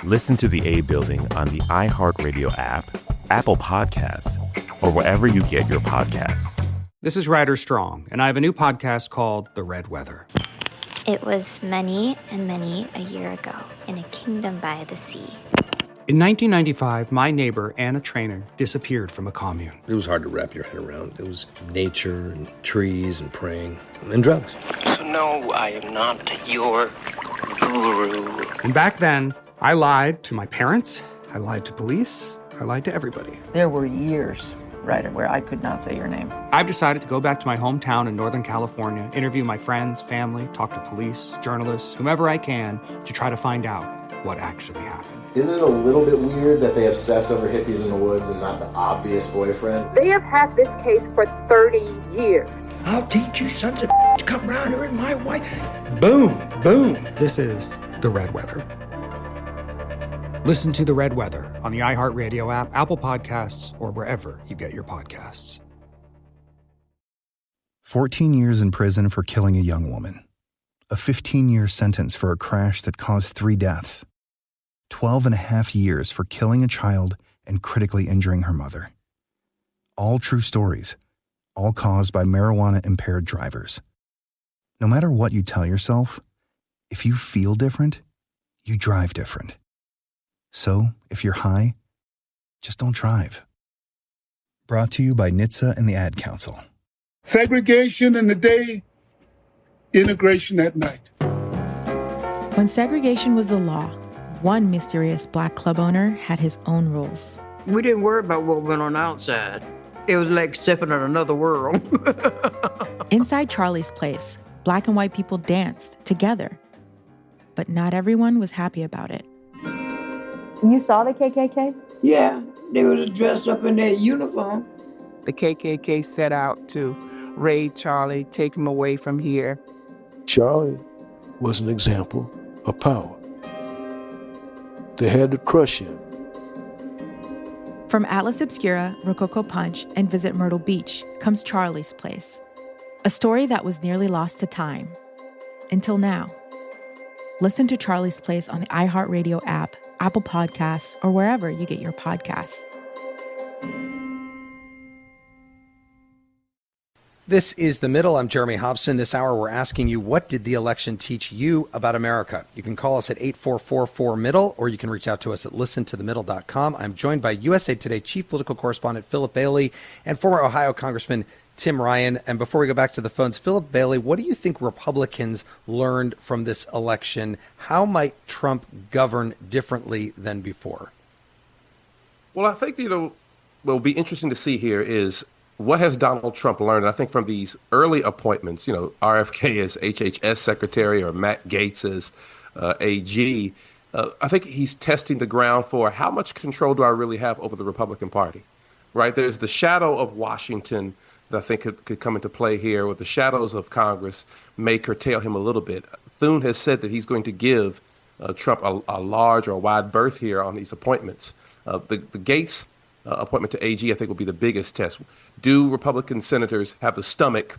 Listen to The A Building on the iHeartRadio app, Apple Podcasts, or wherever you get your podcasts. This is Ryder Strong, and I have a new podcast called The Red Weather. It was many and many a year ago in a kingdom by the sea. In 1995, my neighbor, Anna Trainer, disappeared from a commune. It was hard to wrap your head around. It was nature and trees and praying and drugs. So no, I am not your guru. And back then, I lied to my parents, I lied to police, I lied to everybody. There were years, Ryder, where I could not say your name. I've decided to go back to my hometown in Northern California, interview my friends, family, talk to police, journalists, whomever I can, to try to find out what actually happened. Isn't it a little bit weird that they obsess over hippies in the woods and not the obvious boyfriend? They have had this case for 30 years. I'll teach you sons of to come around here and my wife. Boom, boom. This is The Red Weather. Listen to The Red Weather on the iHeartRadio app, Apple Podcasts, or wherever you get your podcasts. 14 years in prison for killing a young woman. A 15-year sentence for a crash that caused 3 deaths. 12 and a half years for killing a child and critically injuring her mother. All true stories, all caused by marijuana-impaired drivers. No matter what you tell yourself, if you feel different, you drive different. So, if you're high, just don't drive. Brought to you by NHTSA and the Ad Council. Segregation in the day, integration at night. When segregation was the law, one mysterious Black club owner had his own rules. We didn't worry about what went on outside. It was like stepping in another world. Inside Charlie's place, Black and white people danced together. But not everyone was happy about it. You saw the KKK? Yeah, they was dressed up in their uniform. The KKK set out to raid Charlie, take him away from here. Charlie was an example of power. They had to crush him. From Atlas Obscura, Rococo Punch, and Visit Myrtle Beach comes Charlie's Place. A story that was nearly lost to time. Until now. Listen to Charlie's Place on the iHeartRadio app, Apple Podcasts, or wherever you get your podcasts. This is The Middle. I'm Jeremy Hobson. This hour, we're asking you, what did the election teach you about America? You can call us at 844-4MIDDLE, or you can reach out to us at listentothemiddle.com. I'm joined by USA Today Chief Political Correspondent Phillip Bailey and former Ohio Congressman Tim Ryan. And before we go back to the phones, Phillip Bailey, what do you think Republicans learned from this election? How might Trump govern differently than before? Well, I think, what will be interesting to see here is what has Donald Trump learned? And I think from these early appointments, RFK as HHS Secretary or Matt Gaetz as AG, I think he's testing the ground for how much control do I really have over the Republican Party, right? There's the shadow of Washington that I think could come into play here, or the shadows of Congress may curtail him a little bit. Thune has said that he's going to give Trump a large or a wide berth here on these appointments. The Gaetz appointment to AG, I think, will be the biggest test. Do Republican senators have the stomach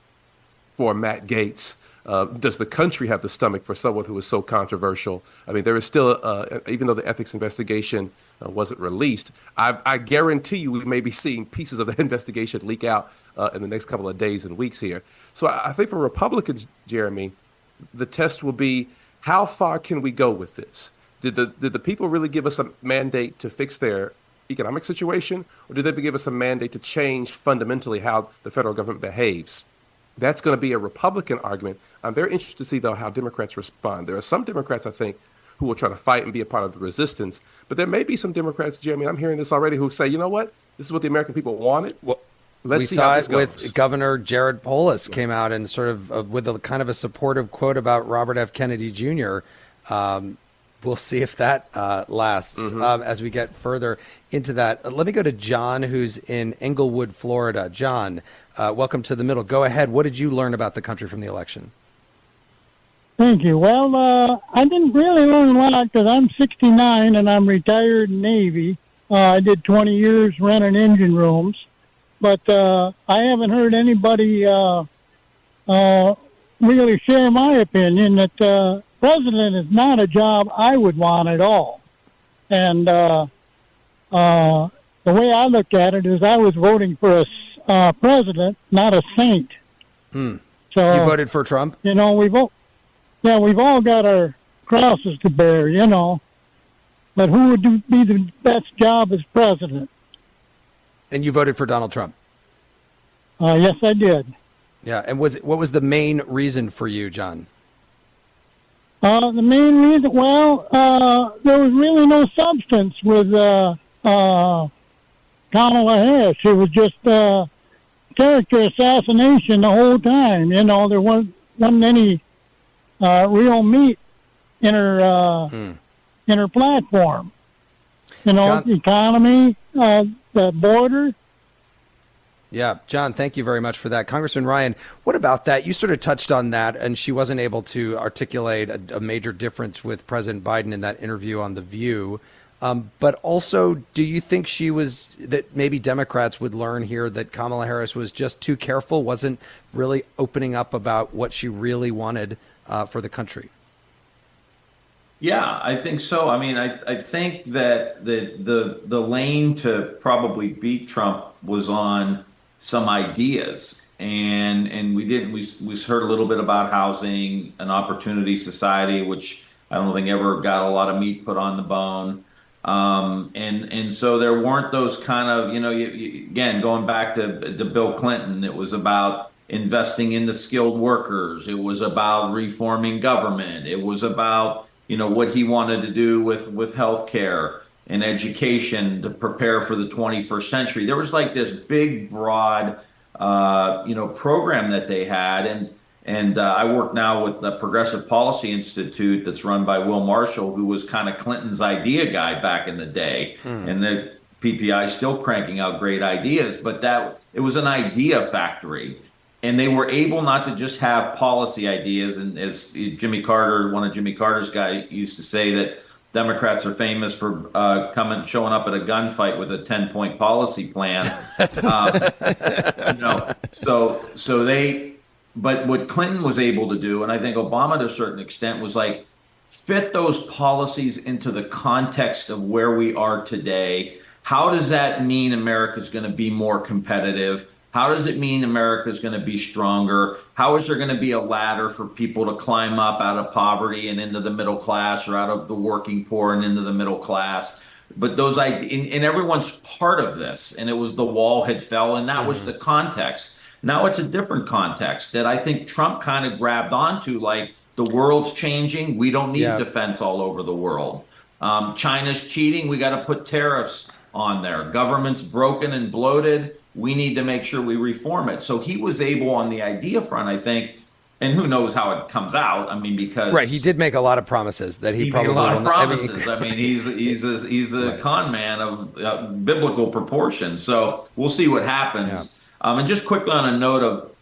for Matt Gaetz? Does the country have the stomach for someone who is so controversial? I mean, there is still, even though the ethics investigation wasn't released, I guarantee you we may be seeing pieces of that investigation leak out in the next couple of days and weeks here. So I think for Republicans, Jeremy, the test will be, how far can we go with this? Did the people really give us a mandate to fix their economic situation, or did they give us a mandate to change fundamentally how the federal government behaves? That's going to be a Republican argument. I'm very interested to see, though, how Democrats respond. There are some Democrats, I think, who will try to fight and be a part of the resistance. But there may be some Democrats, Jeremy, I'm hearing this already, who say, you know what? This is what the American people wanted. Well, Let's we see saw how it this goes. with Governor Jared Polis came out and sort of with a kind of a supportive quote about Robert F. Kennedy Jr. We'll see if that lasts as we get further into that. Let me go to John, who's in Englewood, Florida. John, welcome to The Middle. Go ahead. What did you learn about the country from the election? Thank you. Well, I didn't really learn a lot because I'm 69 and I'm retired Navy. I did 20 years running engine rooms, but I haven't heard anybody really share my opinion that president is not a job I would want at all. And the way I look at it is I was voting for a president, not a saint. So you voted for Trump? You know, we've all got our crosses to bear, you know. But who would be the best job as president? And you voted for Donald Trump? Yes, I did. Yeah. And what was the main reason for you, John? The main reason, well, there was really no substance with Kamala Harris. It was just character assassination the whole time. You know, there wasn't any real meat in her platform. You know, John, the economy, the border. Yeah, John, thank you very much for that. Congressman Ryan, what about that? You sort of touched on that, and she wasn't able to articulate a major difference with President Biden in that interview on The View. But also, do you think that maybe Democrats would learn here that Kamala Harris was just too careful, wasn't really opening up about what she really wanted for the country? Yeah, I think so. I mean, I think that the lane to probably beat Trump was on some ideas, and we heard a little bit about housing, an opportunity society, which I don't think ever got a lot of meat put on the bone. And so there weren't those kind of, you know, again, going back to Bill Clinton, it was about investing in the skilled workers. It was about reforming government. It was about, you know, what he wanted to do with healthcare and education to prepare for the 21st century. There was like this big, broad, program that they had. And I work now with the Progressive Policy Institute that's run by Will Marshall, who was kind of Clinton's idea guy back in the day. And the PPI is still cranking out great ideas, but it was an idea factory. And they were able not to just have policy ideas. And as Jimmy Carter, one of Jimmy Carter's guys used to say, that Democrats are famous for showing up at a gunfight with a 10-point policy plan. But what Clinton was able to do, and I think Obama to a certain extent, was like fit those policies into the context of where we are today. How does that mean America's going to be more competitive? How does it mean America is going to be stronger? How is there going to be a ladder for people to climb up out of poverty and into the middle class, or out of the working poor and into the middle class? But and everyone's part of this. And it was the wall had fell, and that was the context. Now it's a different context that I think Trump kind of grabbed onto, like the world's changing. We don't need defense all over the world. China's cheating. We got to put tariffs on there. Government's broken and bloated. We need to make sure we reform it. So he was able on the idea front, I think, and who knows how it comes out. I mean, because he did make a lot of promises that he probably made a lot of promises. I mean, he's a con man of biblical proportions. So we'll see what happens. And just quickly on a note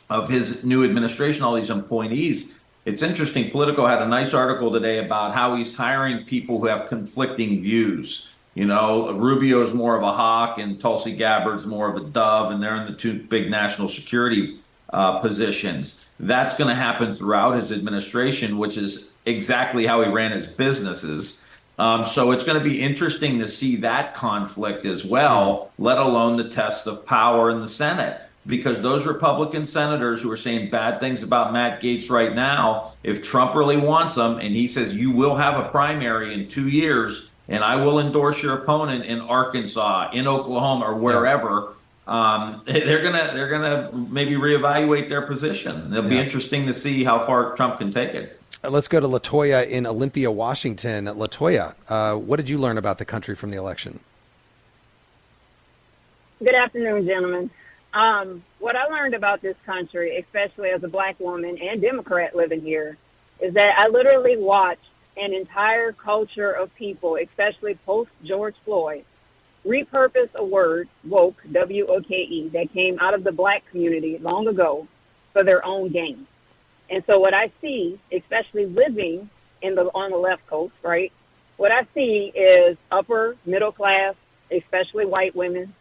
of his new administration, all these appointees, it's interesting. Politico had a nice article today about how he's hiring people who have conflicting views. You know, Rubio's more of a hawk and Tulsi Gabbard's more of a dove, and they're in the two big national security positions. That's going to happen throughout his administration, which is exactly how he ran his businesses. So it's going to be interesting to see that conflict as well, let alone the test of power in the Senate. Because those Republican senators who are saying bad things about Matt Gaetz right now, if Trump really wants them and he says you will have a primary in 2 years and I will endorse your opponent in Arkansas, in Oklahoma, or wherever, they're gonna maybe reevaluate their position. It'll be interesting to see how far Trump can take it. Let's go to Latoya in Olympia, Washington. Latoya, what did you learn about the country from the election? Good afternoon, gentlemen. What I learned about this country, especially as a black woman and Democrat living here, is that I literally watched an entire culture of people, especially post George Floyd, repurpose a word, woke, W-O-K-E, that came out of the black community long ago for their own gain. And so what I see, especially living on the left coast, right, what I see is upper middle class, especially white women,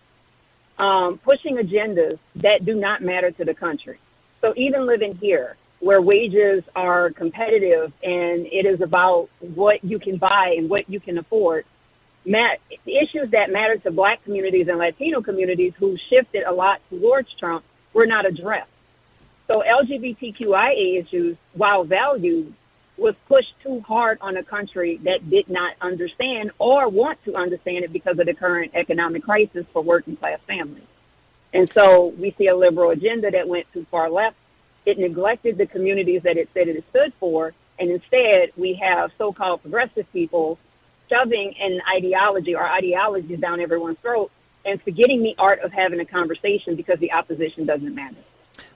pushing agendas that do not matter to the country. So even living here, where wages are competitive and it is about what you can buy and what you can afford, issues that matter to black communities and Latino communities who shifted a lot towards Trump were not addressed. So LGBTQIA issues, while valued, was pushed too hard on a country that did not understand or want to understand it because of the current economic crisis for working class families. And so we see a liberal agenda that went too far left. It neglected the communities that it said it stood for. And instead, we have so-called progressive people shoving an ideology or ideologies down everyone's throat and forgetting the art of having a conversation because the opposition doesn't matter.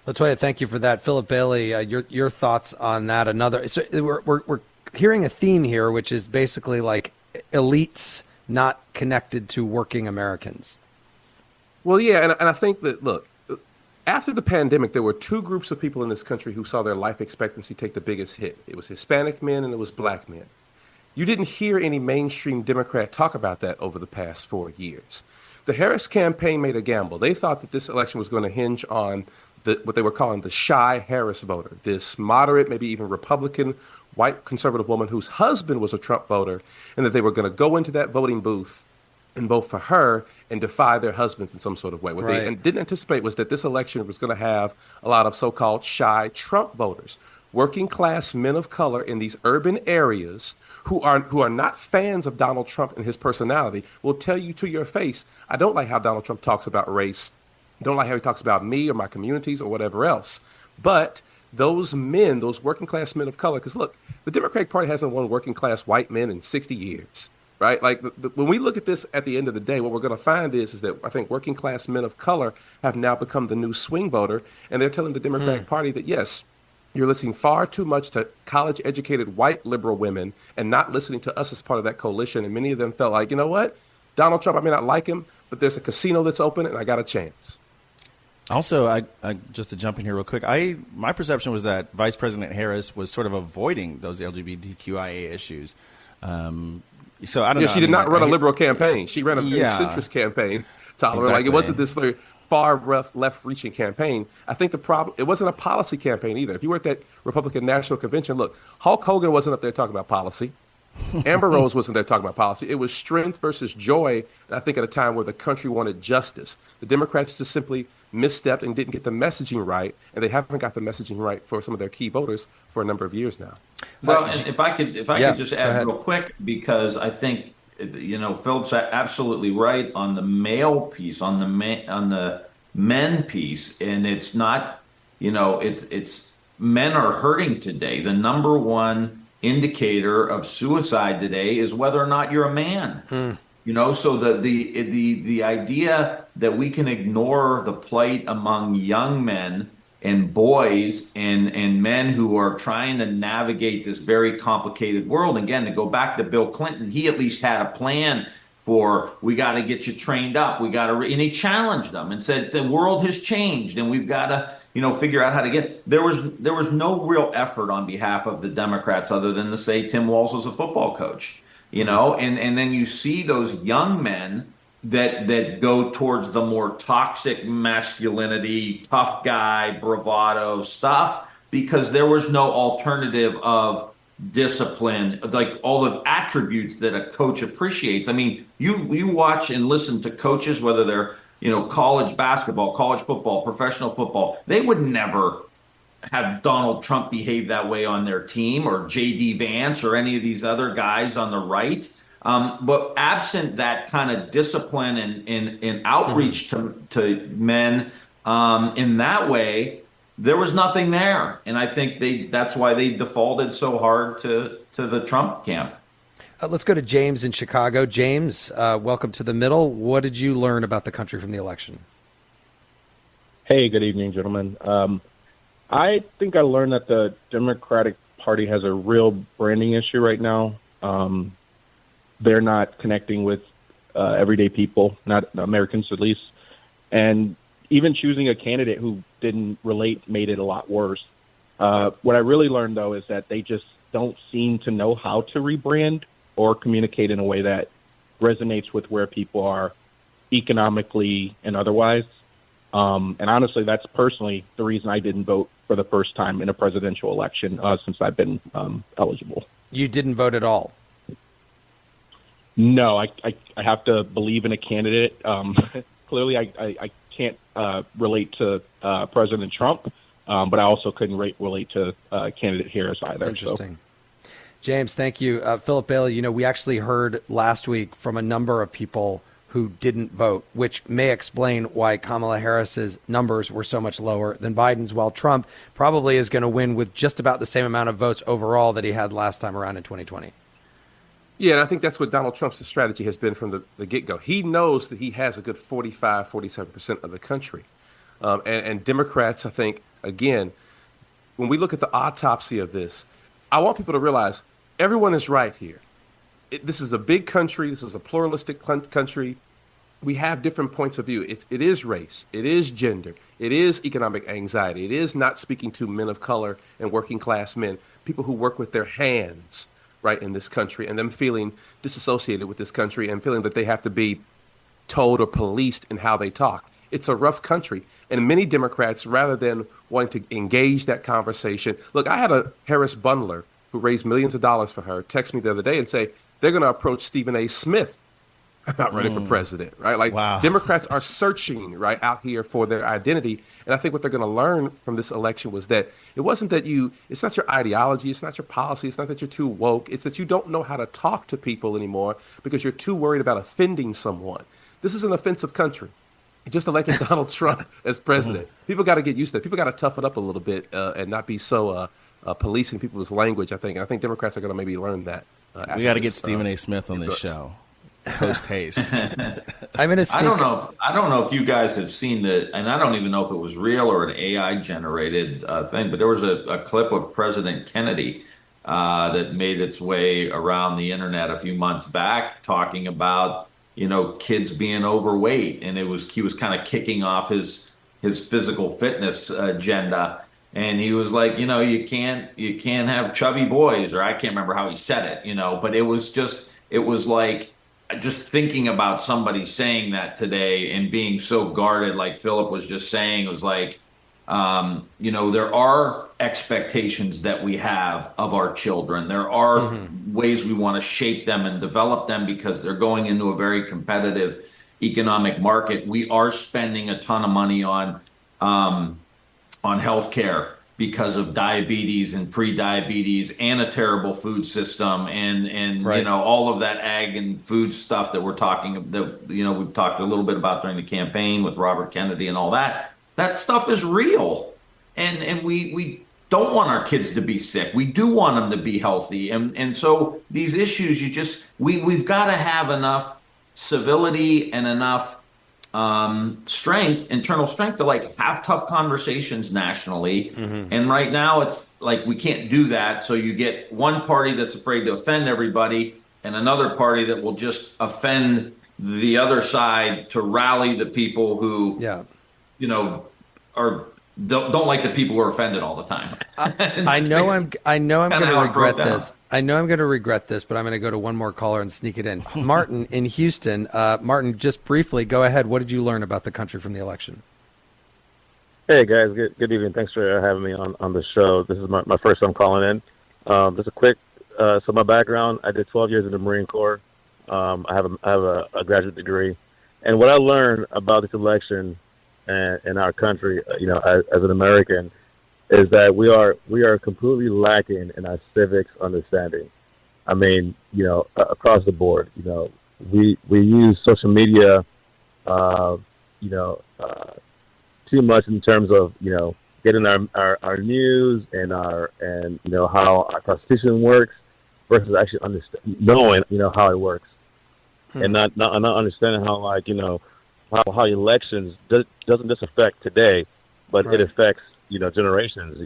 Latoya, thank you for that. Phillip Bailey, your thoughts on that? So we're hearing a theme here, which is basically like elites not connected to working Americans. Well, yeah, and I think that, look, after the pandemic, there were two groups of people in this country who saw their life expectancy take the biggest hit. It was Hispanic men and it was black men. You didn't hear any mainstream Democrat talk about that over the past 4 years. The Harris campaign made a gamble. They thought that this election was going to hinge on what they were calling the shy Harris voter, this moderate, maybe even Republican, white conservative woman whose husband was a Trump voter, and that they were going to go into that voting booth and vote for her and defy their husbands in some sort of way. What they didn't anticipate was that this election was going to have a lot of so-called shy Trump voters, working class men of color in these urban areas who are not fans of Donald Trump and his personality, will tell you to your face, I don't like how Donald Trump talks about race. Don't like how he talks about me or my communities or whatever else. But those men, those working class men of color, because look, the Democratic Party hasn't won working class white men in 60 years, right? Like when we look at this at the end of the day, what we're going to find is that I think working class men of color have now become the new swing voter. And they're telling the Democratic Party that, yes, you're listening far too much to college educated white liberal women and not listening to us as part of that coalition. And many of them felt like, you know what, Donald Trump, I may not like him, but there's a casino that's open and I got a chance. Also, I just to jump in here real quick, my perception was that Vice President Harris was sort of avoiding those LGBTQIA issues. So I don't know. She did not run a liberal campaign. She ran a very centrist campaign, Tolliver. Exactly. Like it wasn't this very far left-reaching campaign. I think the problem, it wasn't a policy campaign either. If you were at that Republican National Convention, look, Hulk Hogan wasn't up there talking about policy. Amber Rose wasn't there talking about policy. It was strength versus joy, and I think at a time where the country wanted justice. The Democrats just simply misstepped and didn't get the messaging right, and they haven't got the messaging right for some of their key voters for a number of years now. Well, and if I could just add real quick, because I think, you know, Phillip's absolutely right on the male piece, on the men piece, and it's not, you know, it's men are hurting today. The number one indicator of suicide today is whether or not you're a man. You know, so the idea that we can ignore the plight among young men and boys and men who are trying to navigate this very complicated world. Again, to go back to Bill Clinton, he at least had a plan for, we got to get you trained up. We got to, and he challenged them and said, the world has changed and we've got to, you know, figure out how to get, there was no real effort on behalf of the Democrats other than to say Tim Walz was a football coach, you know, and then you see those young men that go towards the more toxic masculinity, tough guy, bravado stuff, because there was no alternative of discipline, like all the attributes that a coach appreciates. I mean, you watch and listen to coaches, whether they're, you know, college basketball, college football, professional football, they would never have Donald Trump behave that way on their team, or J.D. Vance or any of these other guys on the right. But absent that kind of discipline and outreach to men in that way, there was nothing there. And I think that's why they defaulted so hard to the Trump camp. Let's go to James in Chicago. James, welcome to The Middle. What did you learn about the country from the election? Hey, good evening, gentlemen. I think I learned that the Democratic Party has a real branding issue right now. They're not connecting with everyday people, not Americans at least. And even choosing a candidate who didn't relate made it a lot worse. What I really learned, though, is that they just don't seem to know how to rebrand or communicate in a way that resonates with where people are economically and otherwise. And honestly, that's personally the reason I didn't vote for the first time in a presidential election since I've been eligible. You didn't vote at all? No, I have to believe in a candidate. Clearly, I can't relate to President Trump, but I also couldn't relate to candidate Harris either. Interesting. So. James, thank you. Phillip Bailey, we actually heard last week from a number of people who didn't vote, which may explain why Kamala Harris's numbers were so much lower than Biden's, while Trump probably is going to win with just about the same amount of votes overall that he had last time around in 2020. Yeah, and I think that's what Donald Trump's strategy has been from the get-go. He knows that he has a good 45, 47% of the country. And Democrats, I think, again, when we look at the autopsy of this, I want people to realize everyone is right here. This is a big country. This is a pluralistic country. We have different points of view. It is race. It is gender. It is economic anxiety. It is not speaking to men of color and working class men, people who work with their hands, right, in this country, and them feeling disassociated with this country and feeling that they have to be told or policed in how they talk. It's a rough country. And many Democrats, rather than wanting to engage that conversation, look, I had a Harris bundler who raised millions of dollars for her text me the other day and say, they're going to approach Stephen A. Smith about running for president, right? Like, wow. Democrats are searching right out here for their identity. And I think what they're going to learn from this election was that it wasn't that it's not your ideology, it's not your policy, it's not that you're too woke, it's that you don't know how to talk to people anymore because you're too worried about offending someone. This is an offensive country. Just elected Donald Trump as president. People got to get used to that. People got to toughen up a little bit and not be so policing people's language, I think. And I think Democrats are going to maybe learn that. We got to get Stephen A. Smith on this show. Post haste. I don't know if you guys have seen and I don't even know if it was real or an AI generated thing, but there was a clip of President Kennedy that made its way around the internet a few months back, talking about kids being overweight, and he was kind of kicking off his physical fitness agenda. And he was like, you can't have chubby boys, or I can't remember how he said it, but it was like just thinking about somebody saying that today and being so guarded, like Phillip was just saying, it was like, there are expectations that we have of our children. There are ways we want to shape them and develop them because they're going into a very competitive economic market. We are spending a ton of money on healthcare because of diabetes and pre-diabetes and a terrible food system and right. All of that ag and food stuff that we're talking that we've talked a little bit about during the campaign with Robert Kennedy and all that. That stuff is real, and we don't want our kids to be sick. We do want them to be healthy, and so these issues, we've got to have enough civility and enough internal strength to have tough conversations nationally. And right now it's like we can't do that. So you get one party that's afraid to offend everybody and another party that will just offend the other side to rally the people who, don't like the people who are offended all the time. I know I'm going to regret this. I know I'm going to regret this, but I'm going to go to one more caller and sneak it in. Martin in Houston. Martin, just briefly, go ahead. What did you learn about the country from the election? Hey, guys. Good evening. Thanks for having me on the show. This is my first time calling in. Just a quick, so my background, I did 12 years in the Marine Corps. I have a graduate degree. And what I learned about this election in our country, as an American, is that we are completely lacking in our civics understanding. I mean, across the board, we use social media, too much in terms of, getting our news and how our Constitution works versus actually knowing, how it works, and not understanding how how elections doesn't just affect today, but it affects, generations,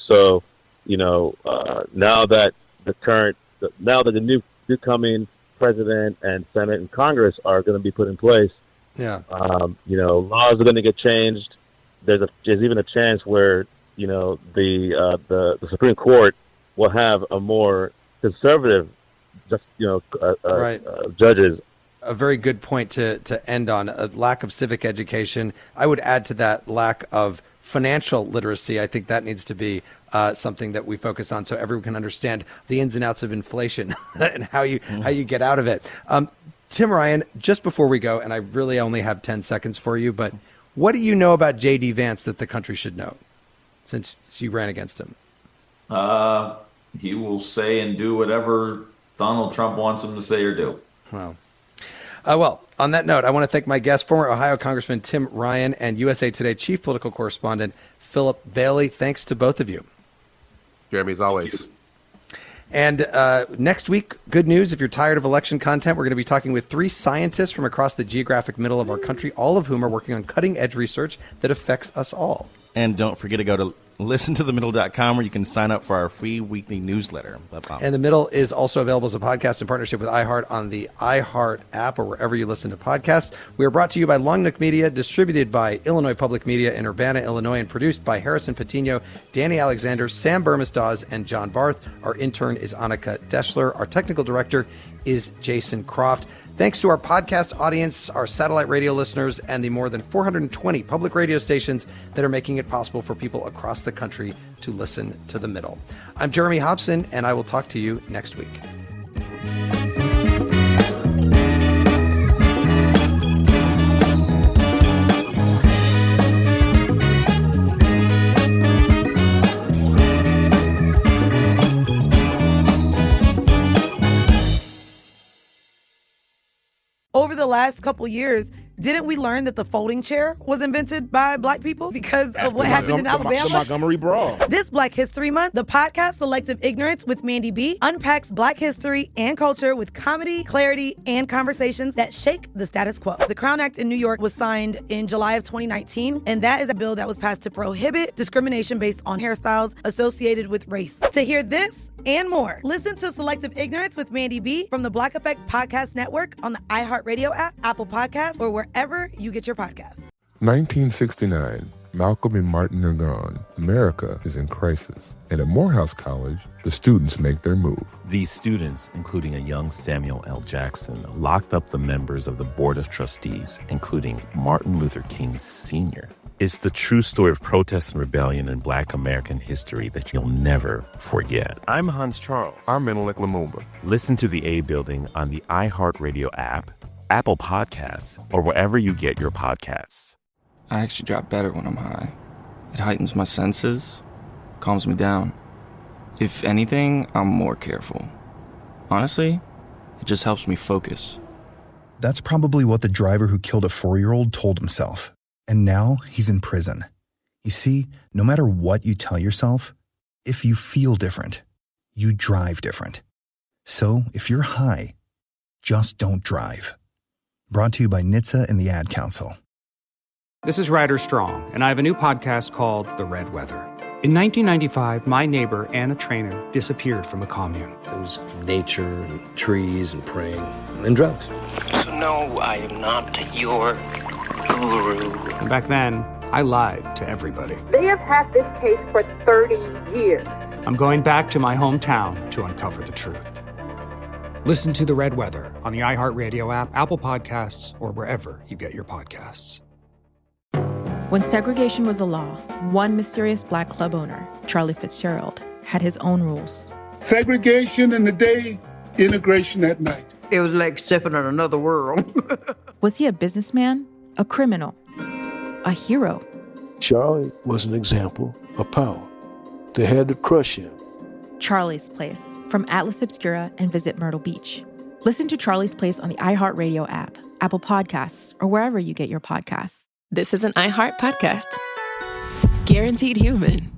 So, now that the new coming president and Senate and Congress are going to be put in place, laws are going to get changed. There's even a chance where, the Supreme Court will have a more conservative, judges. A very good point to end on, a lack of civic education. I would add to that lack of financial literacy. I think that needs to be something that we focus on so everyone can understand the ins and outs of inflation and how you get out of it. Tim Ryan, just before we go, and I really only have 10 seconds for you, but what do you know about J.D. Vance that the country should know since you ran against him? He will say and do whatever Donald Trump wants him to say or do. Wow. Well, on that note, I want to thank my guest, former Ohio Congressman Tim Ryan and USA Today chief political correspondent Phillip Bailey. Thanks to both of you. Jeremy, as always. And next week, good news. If you're tired of election content, we're going to be talking with 3 scientists from across the geographic middle of our country, all of whom are working on cutting-edge research that affects us all. And don't forget to go to listentothemiddle.com where you can sign up for our free weekly newsletter. And The Middle is also available as a podcast in partnership with iHeart on the iHeart app or wherever you listen to podcasts. We are brought to you by Long Nook Media, distributed by Illinois Public Media in Urbana, Illinois, and produced by Harrison Patino, Danny Alexander, Sam Burmis-Dawes, and John Barth. Our intern is Annika Deschler. Our technical director is Jason Croft. Thanks to our podcast audience, our satellite radio listeners, and the more than 420 public radio stations that are making it possible for people across the country to listen to The Middle. I'm Jeremy Hobson, and I will talk to you next week. Over the last couple years, didn't we learn that the folding chair was invented by Black people because of what happened in Alabama? The Montgomery Brawl. This Black History Month, the podcast Selective Ignorance with Mandy B unpacks Black history and culture with comedy, clarity, and conversations that shake the status quo. The Crown Act in New York was signed in July of 2019, and that is a bill that was passed to prohibit discrimination based on hairstyles associated with race. To hear this and more, listen to Selective Ignorance with Mandy B from the Black Effect Podcast Network on the iHeartRadio app, Apple Podcasts, or wherever you get your podcasts. 1969. Malcolm and Martin are gone. America is in crisis. And at Morehouse College, the students make their move. These students, including a young Samuel L. Jackson, locked up the members of the Board of Trustees, including Martin Luther King Sr. It's the true story of protest and rebellion in Black American history that you'll never forget. I'm Hans Charles. I'm Menelik Lumumba. Listen to The A Building on the iHeartRadio app, Apple Podcasts, or wherever you get your podcasts. I actually drop better when I'm high. It heightens my senses, calms me down. If anything, I'm more careful. Honestly, it just helps me focus. That's probably what the driver who killed a 4-year-old told himself. And now he's in prison. You see, no matter what you tell yourself, if you feel different, you drive different. So if you're high, just don't drive. Brought to you by NHTSA and the Ad Council. This is Ryder Strong, and I have a new podcast called The Red Weather. In 1995, my neighbor, Anna Trainer, disappeared from a commune. It was nature and trees and praying and drugs. So no, I am not your guru. And back then, I lied to everybody. They have had this case for 30 years. I'm going back to my hometown to uncover the truth. Listen to The Red Weather on the iHeartRadio app, Apple Podcasts, or wherever you get your podcasts. When segregation was a law, one mysterious Black club owner, Charlie Fitzgerald, had his own rules. Segregation in the day, integration at night. It was like stepping on another world. Was he a businessman, a criminal, a hero? Charlie was an example of power. They had to crush him. Charlie's Place, from Atlas Obscura and Visit Myrtle Beach. Listen to Charlie's Place on the iHeartRadio app, Apple Podcasts, or wherever you get your podcasts. This is an iHeart podcast. Guaranteed Human.